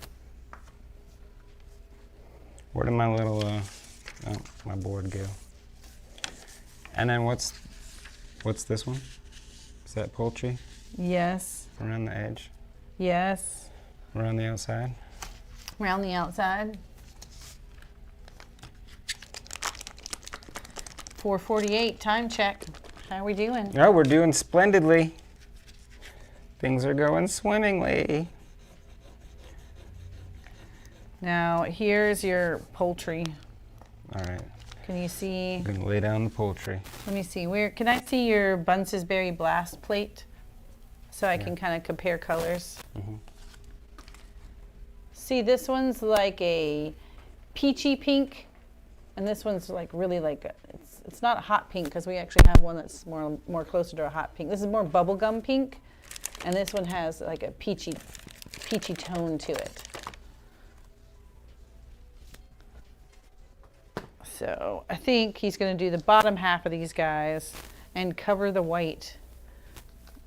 Where did my little, my board go? And then what's this one? Is that poultry? Yes, Around the edge? yes. Around the outside? Around the outside. 4:48, time check. How are we doing? Oh, we're doing splendidly. Things are going swimmingly. Now here's your poultry. All right. Can you see? I'm gonna lay down the poultry. Let me see. Where can I see your Bunce's Berry Blast plate, so I can kind of compare colors? See, this one's like a peachy pink, and this one's like really like it's not a hot pink because we actually have one that's more closer to a hot pink. This is more bubblegum pink, and this one has like a peachy tone to it. So I think he's going to do the bottom half of these guys and cover the white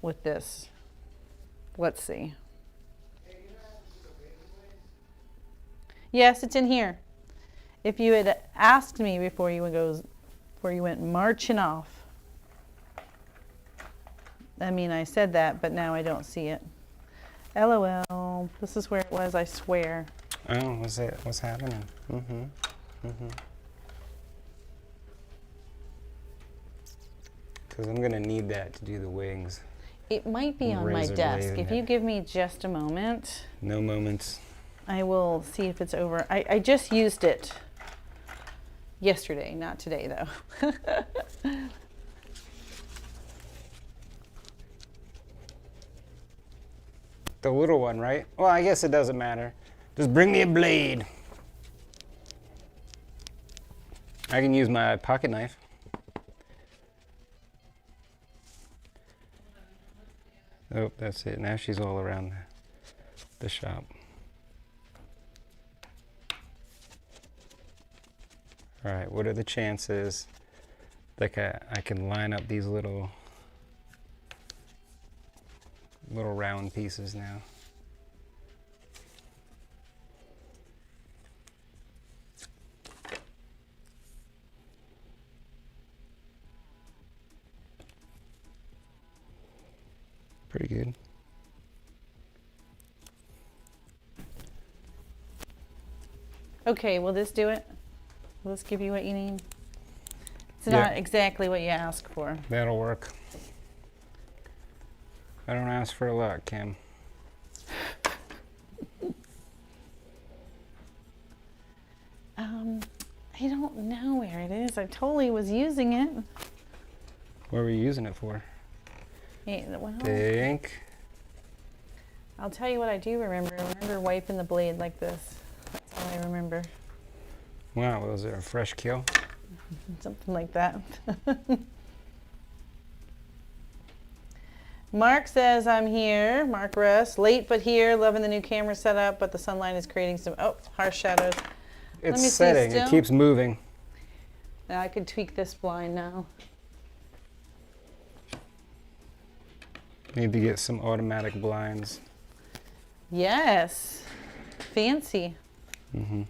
with this. Let's see. Yes, it's in here. If you had asked me before you went marching off. I mean, I said that, but now I don't see it. LOL. This is where it was, I swear. Oh, what's happening? Because I'm gonna need that to do the wings. It might be on my desk. If you give me just a moment. No moments. I will see if it's over. I just used it yesterday, not today though. The little one, right? Well, I guess it doesn't matter. Just bring me a blade. I can use my pocket knife. Oh, that's it. Now she's all around the shop. All right, what are the chances that I can line up these little round pieces now? Pretty good. Okay, will this do it? Will this give you what you need? It's not exactly what you asked for. That'll work. I don't ask for a lot, Kim. I don't know where it is. I totally was using it. What were you using it for? Yeah, well, Think. I'll tell you what I do remember. I remember wiping the blade like this. That's all I remember. Wow, was it a fresh kill? Something like that. Mark says, I'm here. Mark Russ, late but here, loving the new camera setup, but the sunlight is creating some, harsh shadows. It's setting, it keeps moving. Now I could tweak this blind now. Need to get some automatic blinds. Yes, fancy. Mm-hmm.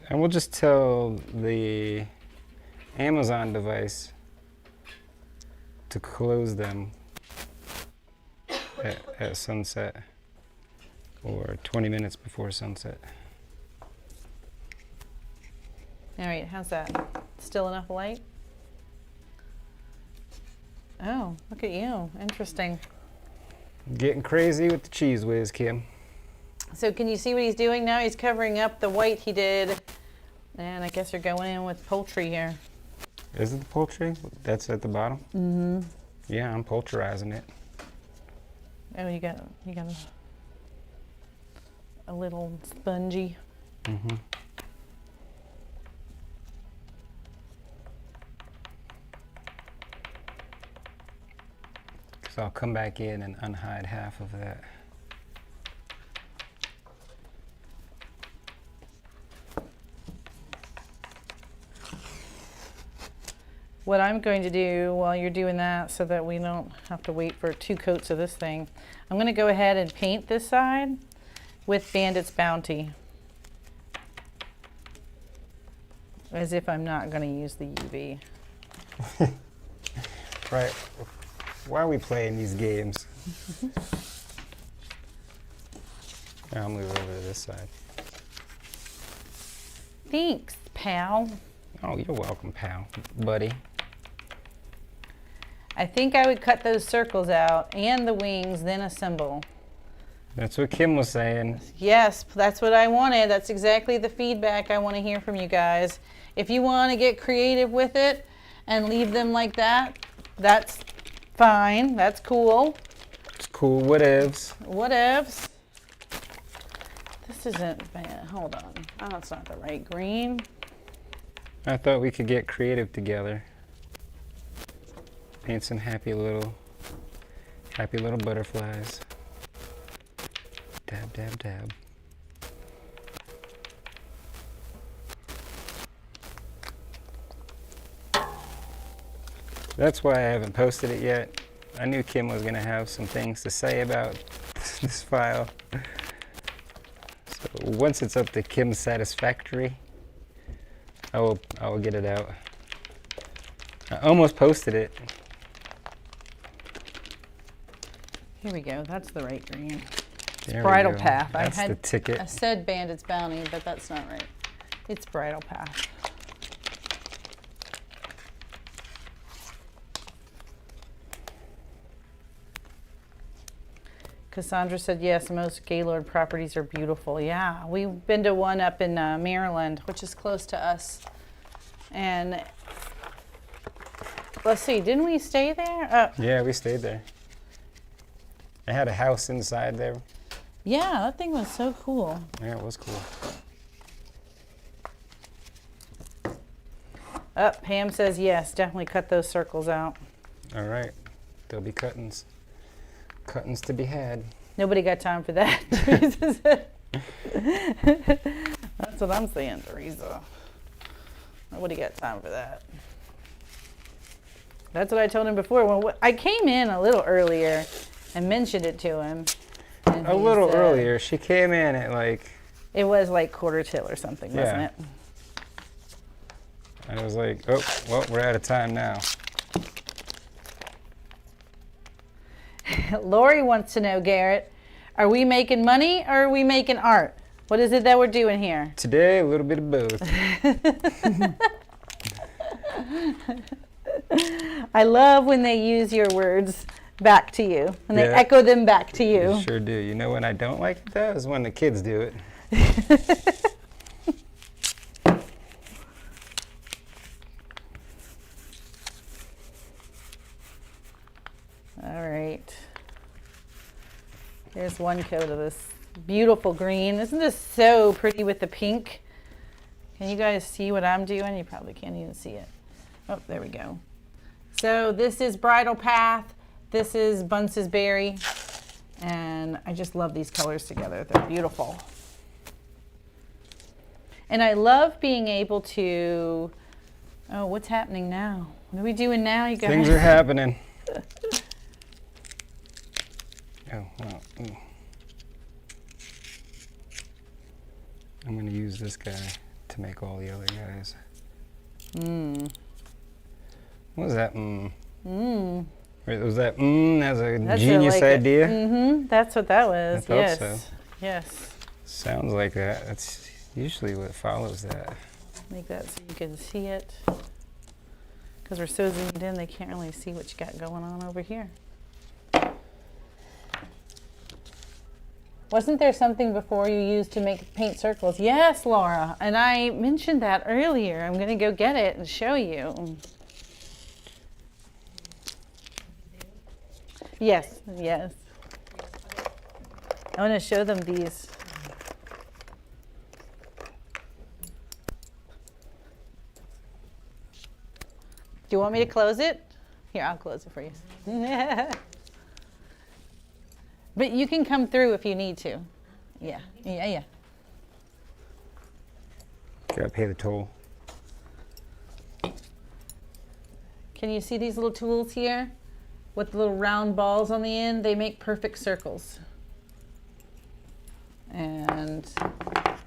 And we'll just tell the Amazon device to close them at sunset or 20 minutes before sunset. All right, how's that? Still enough light? Oh, look at you. Interesting. Getting crazy with the cheese whiz, Kim. So can you see what he's doing now? He's covering up the white he did. And I guess you're going in with poultry here. Is it the poultry? That's at the bottom? Mm-hmm. Yeah, I'm poultrizing it. Oh, you got a little spongy. Mm-hmm. So I'll come back in and unhide half of that. What I'm going to do while you're doing that, so that we don't have to wait for 2 coats of this thing, I'm going to go ahead and paint this side with Bandit's Bounty. As if I'm not going to use the UV. Right. Why are we playing these games? I'll move over to this side. Thanks, pal. Oh, you're welcome, pal, buddy. I think I would cut those circles out and the wings, then assemble. That's what Kim was saying. Yes, that's what I wanted. That's exactly the feedback I want to hear from you guys. If you want to get creative with it and leave them like that, that's fine. That's cool. It's cool. Whatevs. Whatevs. This isn't bad. Hold on. Oh, it's not the right green. I thought we could get creative together. Paint some happy little butterflies. Dab, dab, dab. That's why I haven't posted it yet. I knew Kim was gonna have some things to say about this file. So once it's up to Kim's satisfactory, I will get it out. I almost posted it. Here we go. That's the right green. There we Bridal go. Path. That's I the ticket. I said Bandit's Bounty, but that's not right. It's Bridal Path. Cassandra said, yes, most Gaylord properties are beautiful. Yeah, we've been to one up in Maryland, which is close to us. And let's see, didn't we stay there? Yeah, we stayed there. It had a house inside there. Yeah, that thing was so cool. Yeah, it was cool. Pam says, yes, definitely cut those circles out. All right, there'll be cuttings to be had. Nobody got time for that. That's what I'm saying, Teresa. Nobody got time for that. That's what I told him before. When I came in a little earlier and mentioned it to him. And A little earlier. She came in at like... It was like quarter till or something, wasn't it? I was like, oh, well, we're out of time now. Lori wants to know, Garrett, are we making money or are we making art? What is it that we're doing here? Today, a little bit of both. I love when they use your words back to you, and they Yeah. echo them back to you. You sure do. You know when I don't like it though is when the kids do it. All right. Here's one coat of this beautiful green. Isn't this so pretty with the pink? Can you guys see what I'm doing? You probably can't even see it. Oh, there we go. So this is Bridal Path. This is Bunce's Berry. And I just love these colors together. They're beautiful. And I love being able to, oh, what's happening now? What are we doing now, you guys? Things are happening. Oh, well. Ooh. I'm going to use this guy to make all the other guys. What was that? Wait, was that as a That's genius like idea? That's what that was. I thought Yes. so. Yes. Sounds like that. That's usually what follows that. Make that so you can see it. Because we're so zoomed in, they can't really see what you got going on over here. Wasn't there something before you used to paint circles? Yes, Laura. And I mentioned that earlier. I'm going to go get it and show you. Yes, yes. I want to show them these. Do you want me to close it? Here, I'll close it for you. But you can come through if you need to. Yeah, yeah, yeah. Gotta pay the toll. Can you see these little tools here? With the little round balls on the end, they make perfect circles. And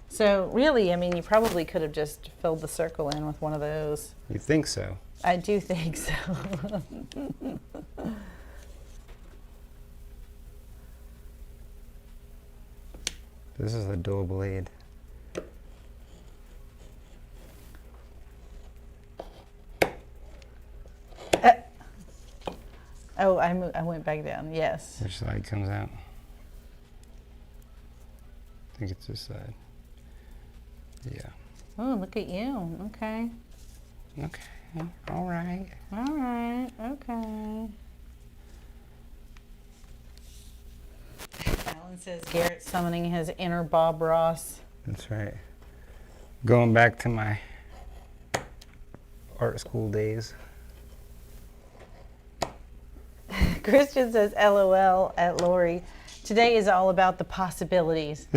so really, I mean, you probably could have just filled the circle in with one of those. You think so? I do think so. This is a dual blade. Oh, I went back down, yes. Which side comes out? I think it's this side. Yeah. Oh, look at you. Okay. Okay. All right. All right. Okay. Alan says Garrett's summoning his inner Bob Ross. That's right. Going back to my art school days. Christian says LOL at Lori. Today is all about the possibilities.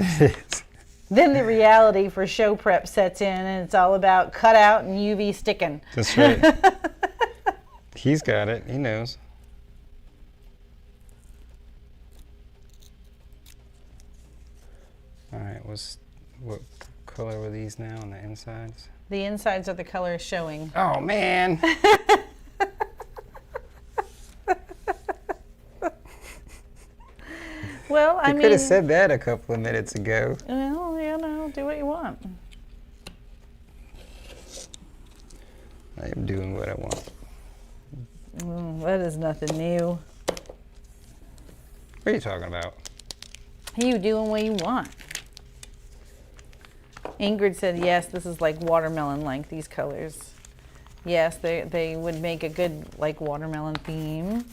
Then the reality for show prep sets in, and it's all about cutout and UV sticking. That's right. He's got it. He knows. All right. What color were these now on the insides? The insides are the color showing. Oh man. Well, I You mean, could have said that a couple of minutes ago. well, you know, do what you want. I am doing what I want. That is nothing new. What are you talking about? You doing what you want. Ingrid said, yes, this is like watermelon like these colors. Yes, they would make a good like watermelon theme.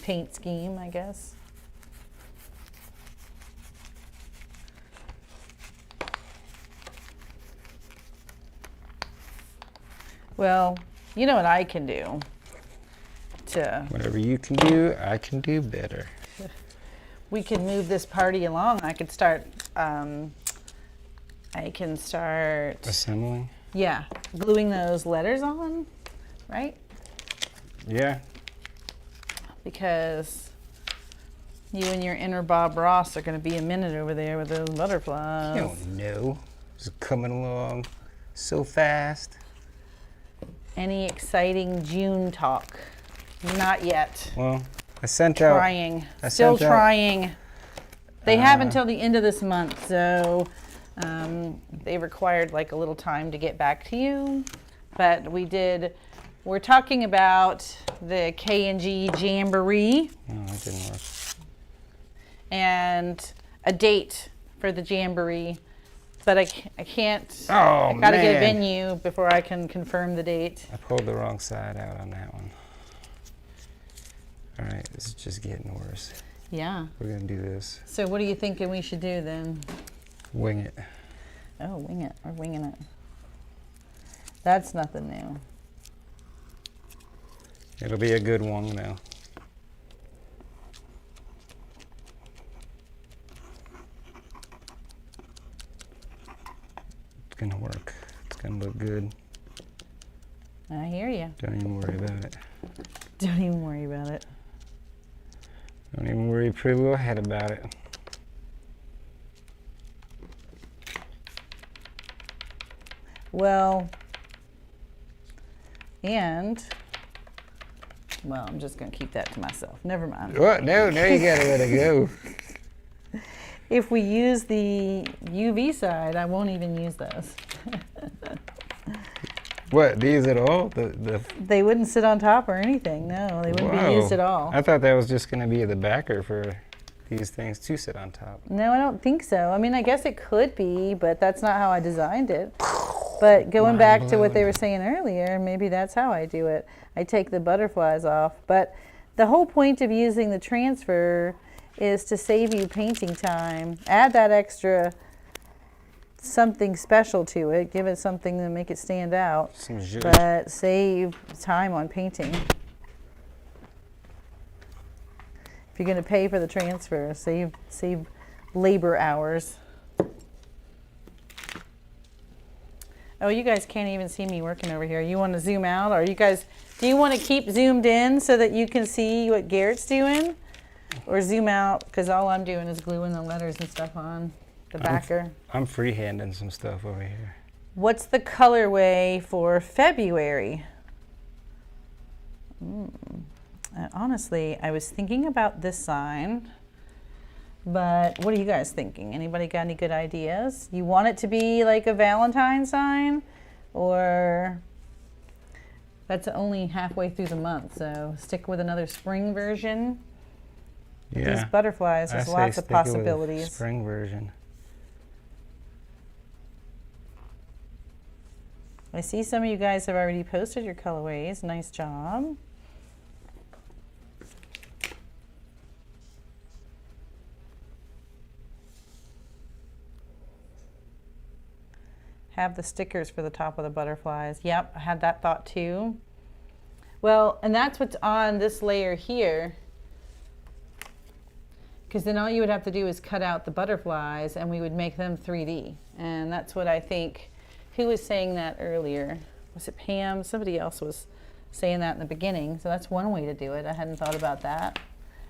Paint scheme, I guess. Well, you know what I can do to... Whatever you can do, I can do better. We can move this party along. I can start, Assembling? yeah, gluing those letters on, right? Yeah. Because you and your inner Bob Ross are going to be a minute over there with those butterflies. You don't know. It's coming along so fast. Any exciting June talk? Not yet. Well, I sent out. Trying. Still sent out- trying. They have until the end of this month, so they required like a little time to get back to you. But we're talking about the K&G Jamboree No, that didn't work. and a date for the Jamboree. But I can't. Oh, I gotta get a man. venue before I can confirm the date. I pulled the wrong side out on that one. All right, this is just getting worse. Yeah. We're gonna do this. So what are you thinking we should do then? Wing it. Oh, wing it. We're winging it. That's nothing new. It'll be a good one now. It's gonna work. It's gonna look good. I hear you. Don't even worry about it. Don't even worry about it. Don't even worry your pretty little head about it. Well, I'm just going to keep that to myself. Never mind. What? No, you gotta let it go. If we use the UV side, I won't even use those. What, these at all? They wouldn't sit on top or anything. No, they wouldn't be used at all. I thought that was just gonna be the backer for these things to sit on top. No, I don't think so. I mean, I guess it could be, but that's not how I designed it. But going back to what they were saying earlier, maybe that's how I do it. I take the butterflies off. But the whole point of using the transfer is to save you painting time. Add that extra something special to it. Give it something to make it stand out. Some zhuzh. But save time on painting. If you're going to pay for the transfer, save labor hours. Oh, you guys can't even see me working over here. You want to zoom out? Or do you want to keep zoomed in so that you can see what Garrett's doing? Or zoom out, because all I'm doing is gluing the letters and stuff on the backer. I'm freehanding some stuff over here. What's the colorway for February? Honestly, I was thinking about this sign, but what are you guys thinking? Anybody got any good ideas? You want it to be like a Valentine sign, or that's only halfway through the month, so stick with another spring version. Yeah. These butterflies, I there's say lots of stick it with possibilities. Spring version. I see some of you guys have already posted your colorways. Nice job. Have the stickers for the top of the butterflies. Yep, I had that thought too. Well, and that's what's on this layer here. Because then all you would have to do is cut out the butterflies and we would make them 3D. And that's what I think. Who was saying that earlier? Was it Pam? Somebody else was saying that in the beginning. So that's one way to do it. I hadn't thought about that.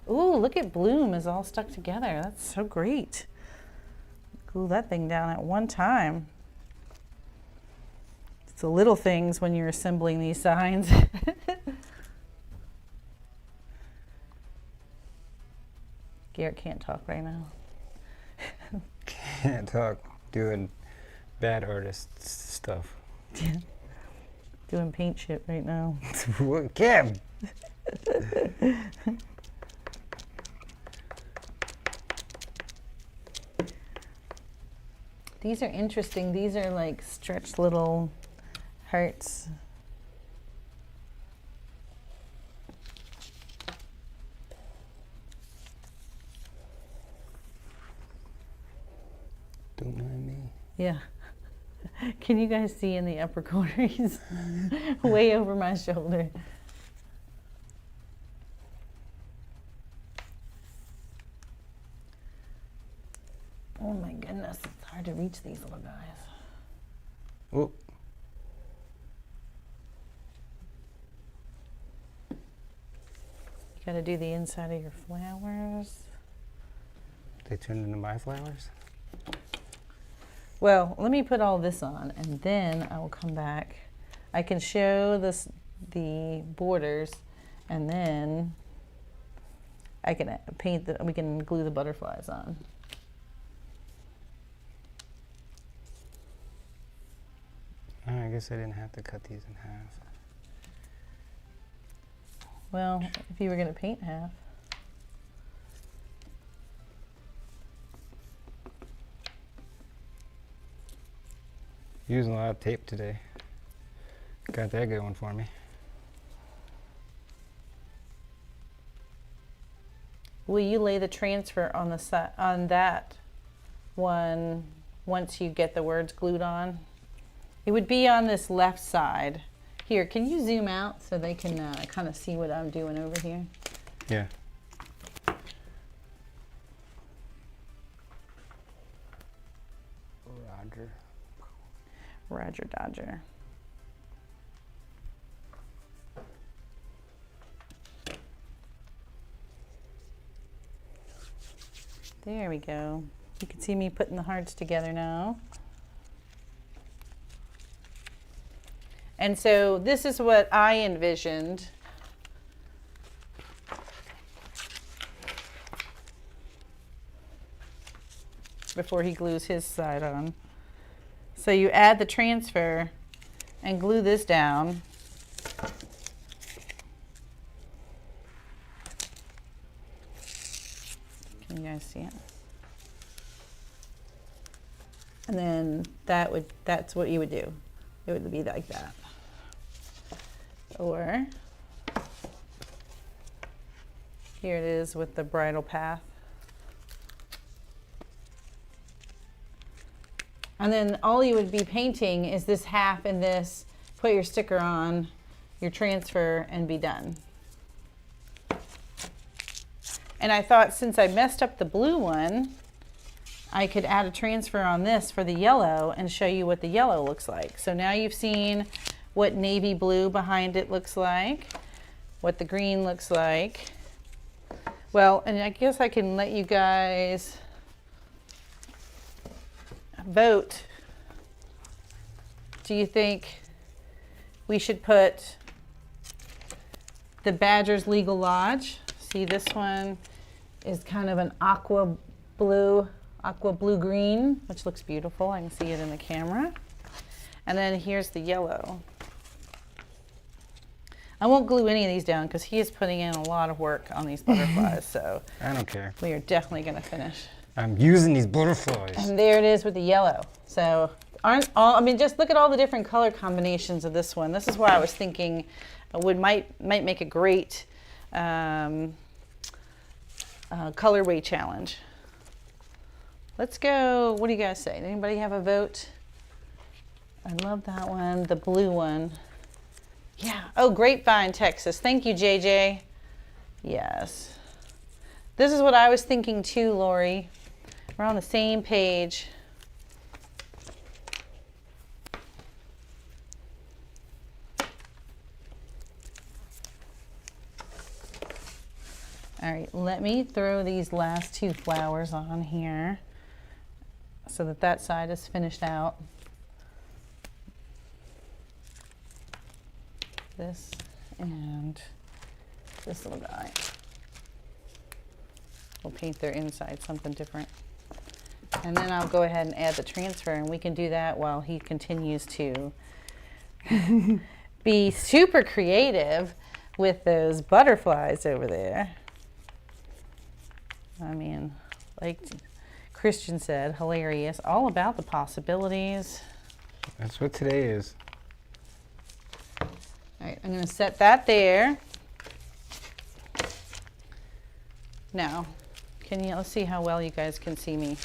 Ooh, look at Bloom is all stuck together. That's so great. Glue that thing down at one time. It's the little things when you're assembling these signs. Garrett can't talk right now. Can't talk. Doing bad artist stuff. Doing paint shit right now. What, Cam? These are interesting. These are like stretched little hearts. Don't mind me. Yeah. Can you guys see in the upper corner? He's way over my shoulder. Oh my goodness, it's hard to reach these little guys. Oh. You gotta do the inside of your flowers. They turned into my flowers? Well, let me put all this on and then I will come back. I can show the borders and then I can paint we can glue the butterflies on. Oh, I guess I didn't have to cut these in half. Well, if you were gonna paint half. Using a lot of tape today. Got that going for me. Will you lay the transfer on the on that one once you get the words glued on? It would be on this left side. Here, can you zoom out so they can kind of see what I'm doing over here? Yeah. Roger. Roger Dodger. There we go. You can see me putting the hearts together now. And so this is what I envisioned. Before he glues his side on. So you add the transfer and glue this down. Can you guys see it? And then that's what you would do. It would be like that. Or here it is with the bridal path. And then all you would be painting is this half and this, put your sticker on, your transfer, and be done. And I thought since I messed up the blue one, I could add a transfer on this for the yellow and show you what the yellow looks like. So now you've seen what navy blue behind it looks like, what the green looks like. Well, and I guess I can let you guys vote. Do you think we should put the Badgers Legal Lodge? See, this one is kind of an aqua blue green, which looks beautiful. I can see it in the camera. And then here's the yellow. I won't glue any of these down because he is putting in a lot of work on these butterflies. So I don't care. we are definitely going to finish. I'm using these butterflies. And there it is with the yellow. So aren't all, I mean, just look at all the different color combinations of this one. This is why I was thinking might make a great colorway challenge. Let's go, what do you guys say? Anybody have a vote? I love that one, the blue one. Yeah, oh, Grapevine, Texas. Thank you, JJ. Yes. This is what I was thinking too, Lori. We're on the same page. All right, let me throw these last two flowers on here so that that side is finished out. This and this little guy. We'll paint their inside something different. And then I'll go ahead and add the transfer, and we can do that while he continues to be super creative with those butterflies over there. I mean, like Christian said, hilarious, all about the possibilities. That's what today is. All right, I'm going to set that there. Now, let's see how well you guys can see me.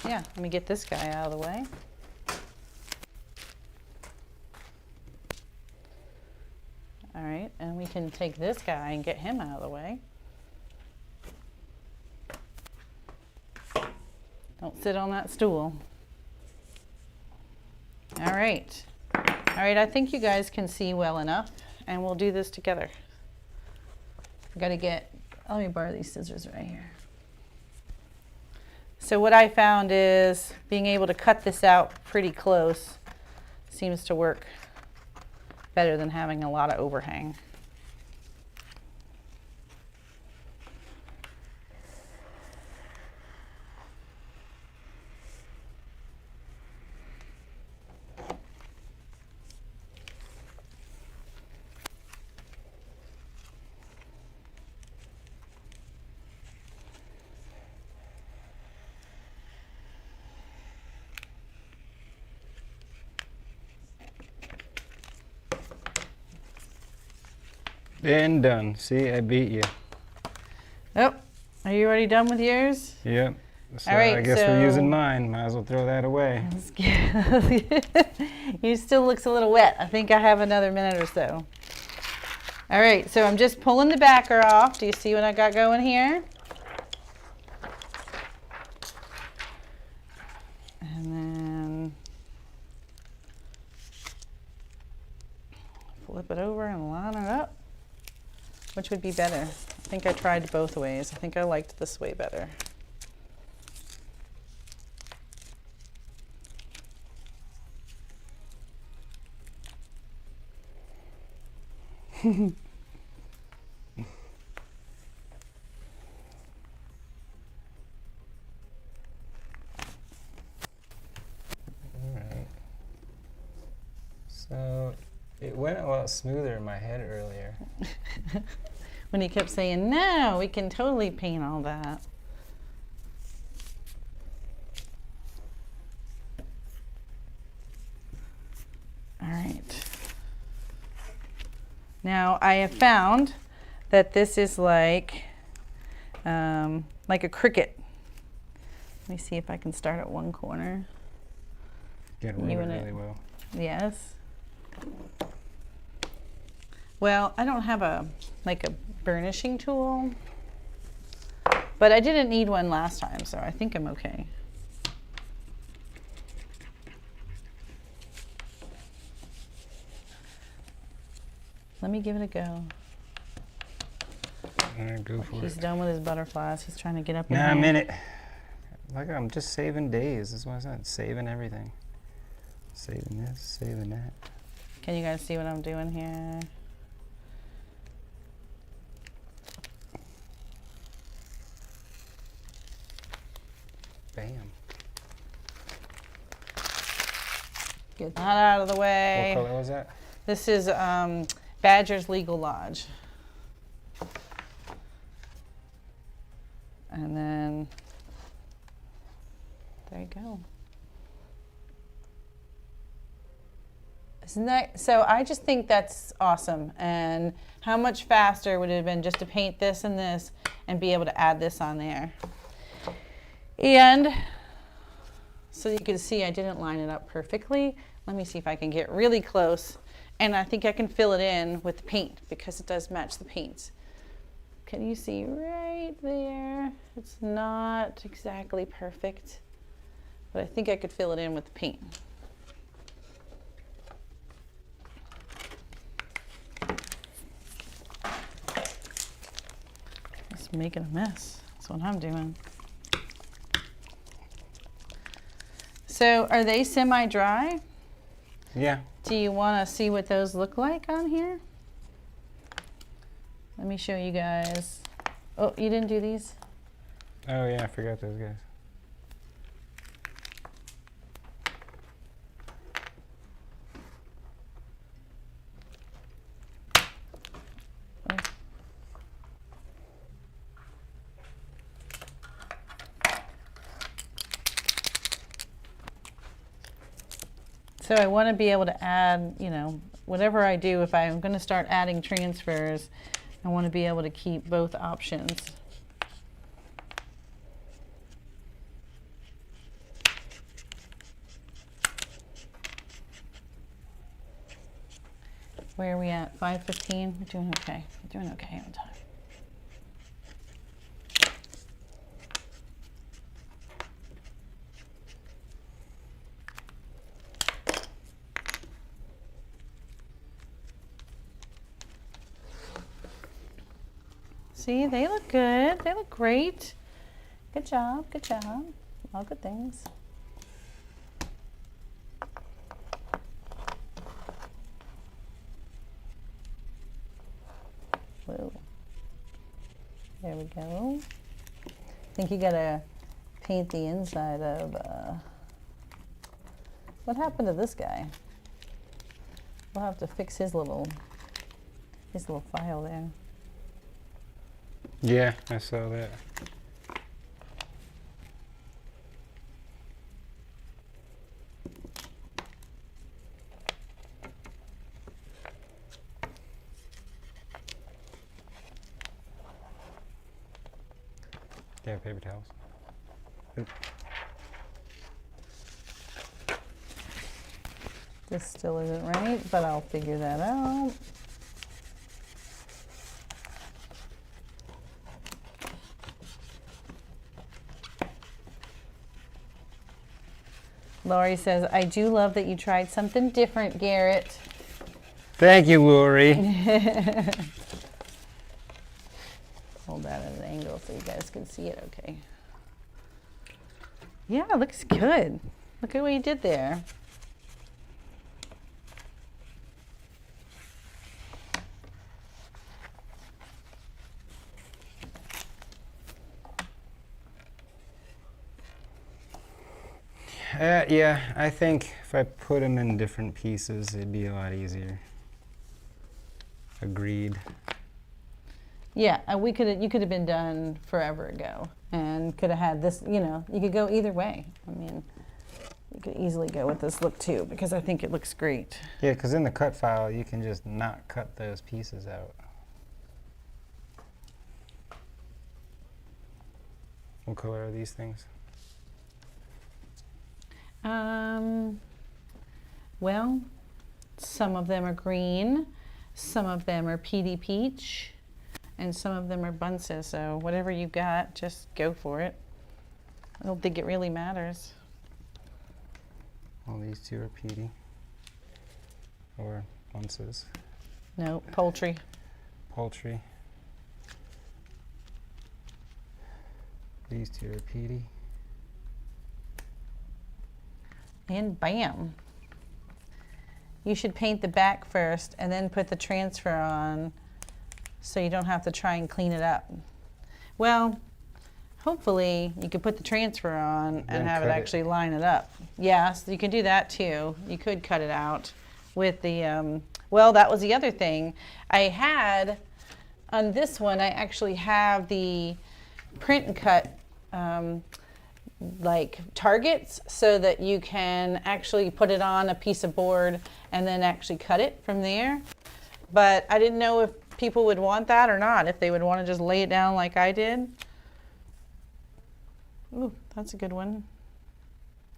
Yeah, let me get this guy out of the way. All right, and we can take this guy and get him out of the way. Don't sit on that stool. All right. All right, I think you guys can see well enough, and we'll do this together. I've got to let me borrow these scissors right here. So what I found is being able to cut this out pretty close seems to work better than having a lot of overhang. And done. See, I beat you. Oh, are you already done with yours? Yep. So All right, I guess we're using mine. Might as well throw that away. You still looks a little wet. I think I have another minute or so. All right, so I'm just pulling the backer off. Do you see what I got going here? And then flip it over and line it up. Which would be better? I think I tried both ways. I think I liked this way better. All right. So it went a lot smoother in my head earlier. When he kept saying, no, we can totally paint all that. All right. Now I have found that this is like a cricket. Let me see if I can start at one corner. Get really well. Yes. Well, I don't have a burnishing tool, but I didn't need one last time, so I think I'm okay. Let me give it a go. All right, go for it. He's done with his butterflies. He's trying to get up in Nah, there. a minute. Like I'm just saving days. That's what I said. Saving everything. Saving this, saving that. Can you guys see what I'm doing here? Bam. Get that out of the way. What color was that? This is Badger's Legal Lodge. And then, there you go. Isn't that, so I just think that's awesome. And how much faster would it have been just to paint this and this and be able to add this on there? And so you can see I didn't line it up perfectly. Let me see if I can get really close. And I think I can fill it in with the paint because it does match the paints. Can you see right there? It's not exactly perfect, but I think I could fill it in with the paint. Just making a mess. That's what I'm doing. So are they semi-dry? Yeah. Do you want to see what those look like on here? Let me show you guys. Oh, you didn't do these? Oh yeah, I forgot those guys. So I want to be able to add, you know, whatever I do, if I'm going to start adding transfers, I want to be able to keep both options. Where are we at? 5:15? We're doing okay. We're doing okay on time. See, they look good. They look great. Good job, good job. All good things. Whoa. There we go. I think you gotta paint the inside of, what happened to this guy? We'll have to fix his little file there. Yeah, I saw that. Do you have paper towels? Oop. This still isn't right, but I'll figure that out. Lori says, I do love that you tried something different, Garrett. Thank you, Lori. Hold that at an angle so you guys can see it okay. Yeah, it looks good. Look at what you did there. Yeah, I think if I put them in different pieces, it'd be a lot easier. Agreed. Yeah, you could have been done forever ago and could have had this, you know, you could go either way. I mean, you could easily go with this look too because I think it looks great. Yeah, because in the cut file, you can just not cut those pieces out. What color are these things? Well, some of them are green, some of them are PD peach, and some of them are bunces. So whatever you got, just go for it. I don't think it really matters. Well, these two are PD or bunces. No, poultry. Poultry. These two are PD. And bam. You should paint the back first and then put the transfer on so you don't have to try and clean it up. Well, hopefully you could put the transfer on and have it actually line it up. Yes, you can do that too. You could cut it out, with the, well, that was the other thing. I had, on this one, I actually have the print and cut like targets so that you can actually put it on a piece of board and then actually cut it from there. But I didn't know if people would want that or not, if they would want to just lay it down like I did. Ooh, that's a good one.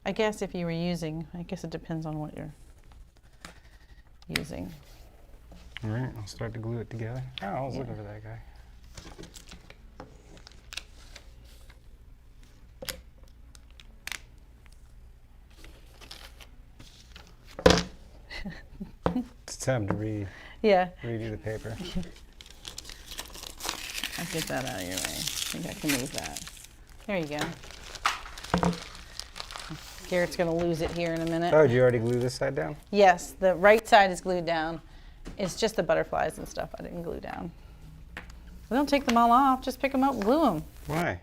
I guess if you were using, I guess it depends on what you're using. All right, I'll start to glue it together. Oh, I was looking for that guy. It's time to redo the paper. I'll get that out of your way. I think I can move that. There you go. Garrett's going to lose it here in a minute. Oh, did you already glue this side down? Yes, the right side is glued down. It's just the butterflies and stuff I didn't glue down. Well, don't take them all off. Just pick them up and glue them. Why?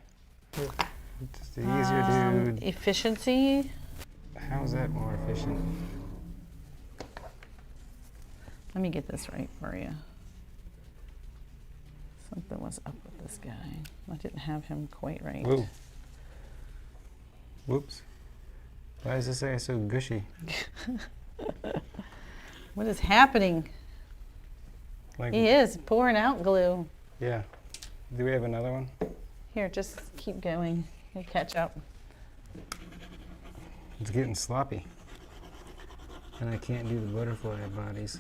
It's just easier to... Efficiency. How is that more efficient? Let me get this right for you. Something was up with this guy. I didn't have him quite right. Whoa. Whoops. Why does this say so gushy? What is happening? Like, He is pouring out glue. yeah. Do we have another one? Here, just keep going. You'll catch up. It's getting sloppy. And I can't do the butterfly bodies.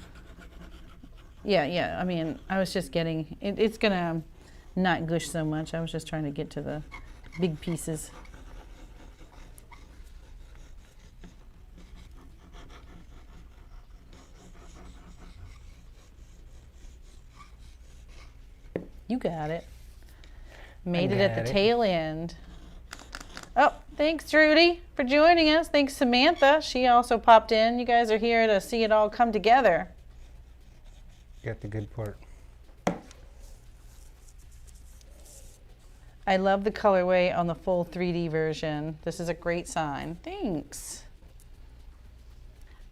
Yeah. I mean, I was just getting, it's going to not gush so much. I was just trying to get to the big pieces. You got it. Made it at the tail end. Oh, thanks, Trudy, for joining us. Thanks, Samantha. She also popped in. You guys are here to see it all come together. Got the good part. I love the colorway on the full 3D version. This is a great sign. Thanks.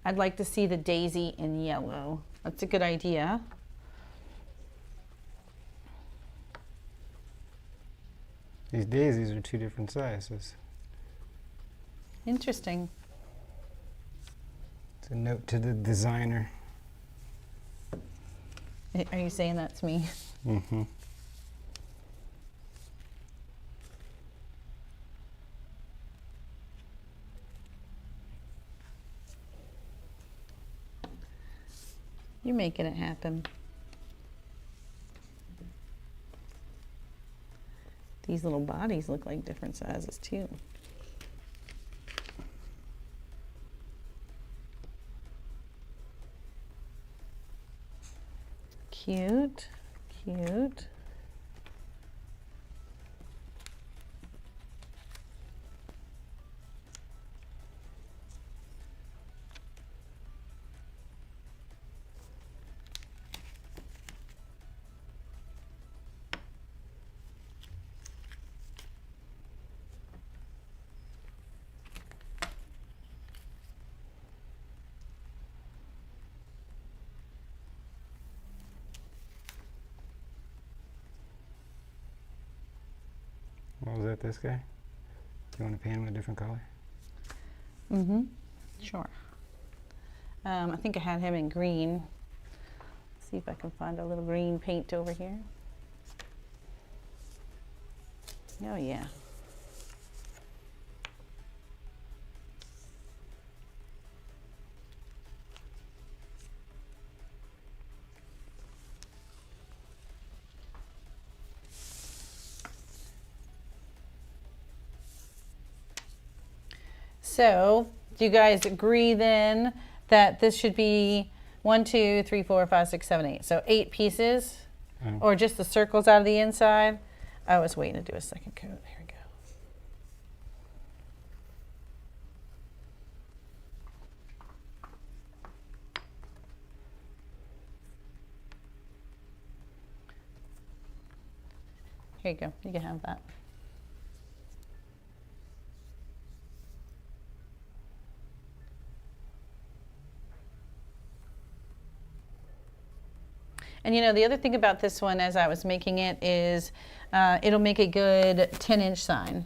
I'd like to see the daisy in yellow. That's a good idea. These daisies are 2 different sizes. Interesting. It's a note to the designer. Are you saying that's me? Mm-hmm. You're making it happen. These little bodies look like different sizes too. Cute, cute. What was that, this guy? You want to paint him a different color? Mm-hmm. Sure. I think I had him in green. See if I can find a little green paint over here. Oh yeah. So, do you guys agree then that this should be 1, 2, 3, 4, 5, 6, 7, 8? So 8 pieces, or just the circles out of the inside? I was waiting to do a second coat. Here we go. Here you go. You can have that. And the other thing about this one as I was making it is it'll make a good 10-inch sign.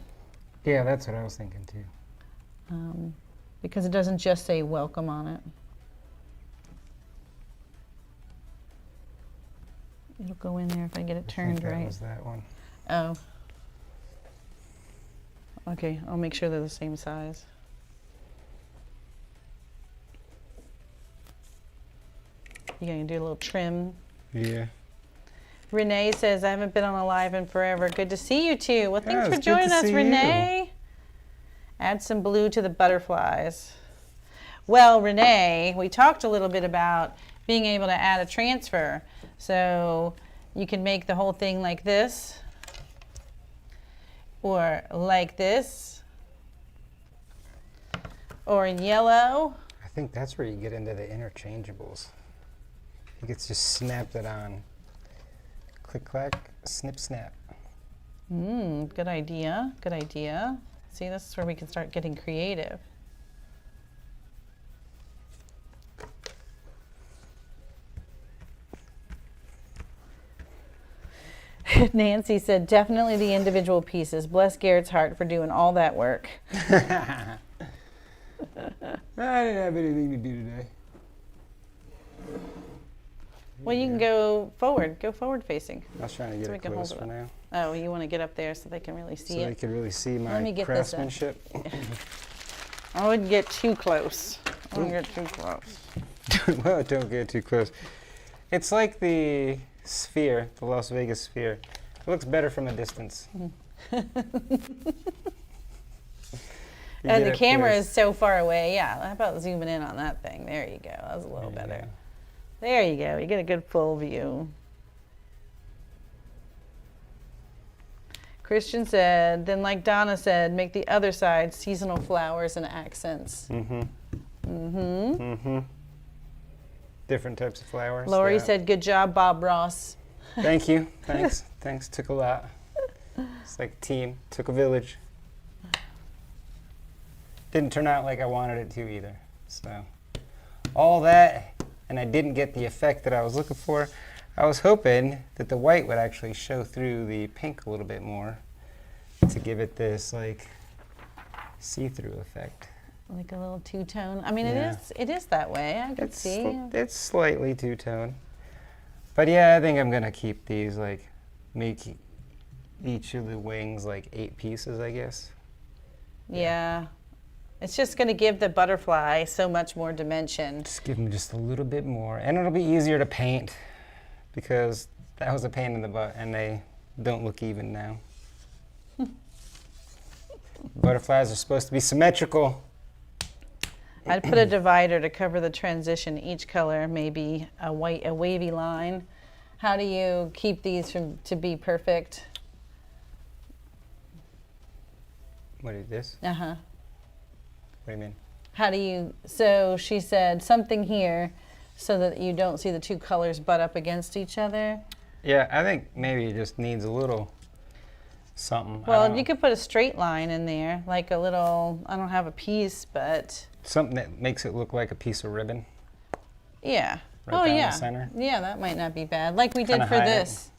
Yeah, that's what I was thinking too. Because it doesn't just say welcome on it. It'll go in there if I get it turned right. That was that one. Oh. Okay, I'll make sure they're the same size. You're going to do a little trim. Yeah. Renee says, I haven't been on a live in forever. Good to see you too. Well, thanks for it's good joining to us, see Renee. you. Add some blue to the butterflies. Well, Renee, we talked a little bit about being able to add a transfer. So you can make the whole thing like this, or like this, or in yellow. I think that's where you get into the interchangeables. You could just snap it on. Click, clack, snip, snap. Good idea. Good idea. See, this is where we can start getting creative. Nancy said, definitely the individual pieces. Bless Garrett's heart for doing all that work. I didn't have anything to do today. Well, you can go forward facing. I was trying to get it close for now. Oh, you want to get up there so they can really see So it? they could really see Let me my get craftsmanship. I wouldn't get too close. I wouldn't get too close. Well, don't get too close. It's like the sphere, the Las Vegas sphere. It looks better from a distance. And the camera is so far away. Yeah, how about zooming in on that thing? There you go. That was a little better. Go. There you go. You get a good full view. Christian said, then like Donna said, make the other side seasonal flowers and accents. Different types of flowers. Lori yeah. said, good job, Bob Ross. Thank you. Thanks. Thanks. Took a lot. It's like a team. Took a village. Didn't turn out like I wanted it to either. So all that, and I didn't get the effect that I was looking for. I was hoping that the white would actually show through the pink a little bit more to give it this like see-through effect. Like a little two-tone. I mean, Yeah. it is that way. I can see. It's slightly two-tone. But yeah, I think I'm gonna keep these, like make each of the wings like 8 pieces, I guess. Yeah. It's just going to give the butterfly so much more dimension. Just give them just a little bit more, and it'll be easier to paint because that was a pain in the butt, and they don't look even now. Butterflies are supposed to be symmetrical. I'd put a divider to cover the transition. Each color, maybe a wavy line. How do you keep these to be perfect? What is this? Uh-huh. What do you mean? How do you, so she said something here so that you don't see the two colors butt up against each other. Yeah, I think maybe it just needs a little something. Well, you could put a straight line in there, like a little, I don't have a piece, but. Something that makes it look like a piece of ribbon. Yeah. Right down yeah. the center. Yeah, that might not be bad. Like we did Kinda for hide it. this.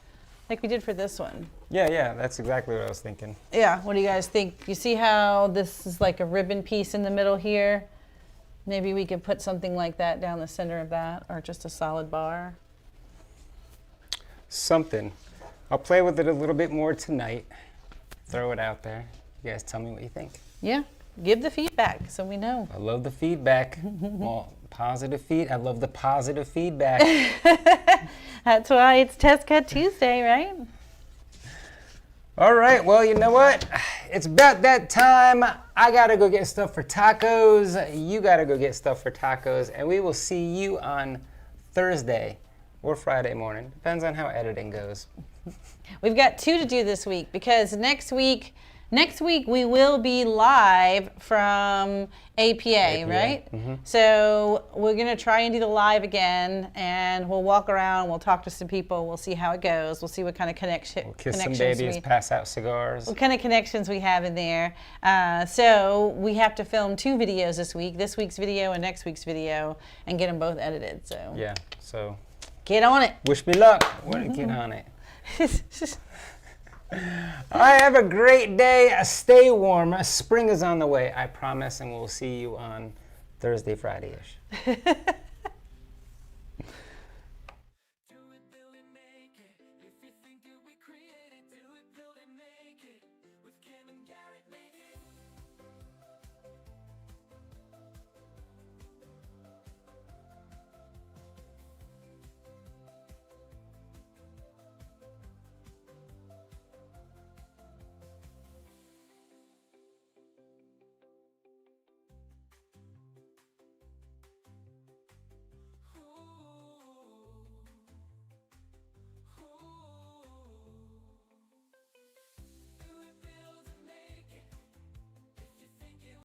Like we did for this one. Yeah, that's exactly what I was thinking. Yeah, what do you guys think? You see how this is like a ribbon piece in the middle here? Maybe we could put something like that down the center of that, or just a solid bar. Something. I'll play with it a little bit more tonight. Throw it out there. You guys tell me what you think. Yeah, give the feedback so we know. I love the feedback. Well, positive feed. I love the positive feedback. That's why it's Test Cut Tuesday, right? All right, well, you know what? It's about that time. I gotta go get stuff for tacos. You gotta go get stuff for tacos. And we will see you on Thursday or Friday morning. Depends on how editing goes. We've got 2 to do this week because next week we will be live from APA. Right? Mm-hmm. So we're going to try and do the live again, and we'll walk around, we'll talk to some people, we'll see how it goes, we'll see what kind of We'll kiss some connections babies, pass out cigars. what kind of connections we have in there. So we have to film 2 videos this week, this week's video and next week's video, and get them both edited. So Yeah, so Get on it. Wish me luck. What to get on it. All right, have a great day. Stay warm. Spring is on the way, I promise, and we'll see you on Thursday, Friday-ish.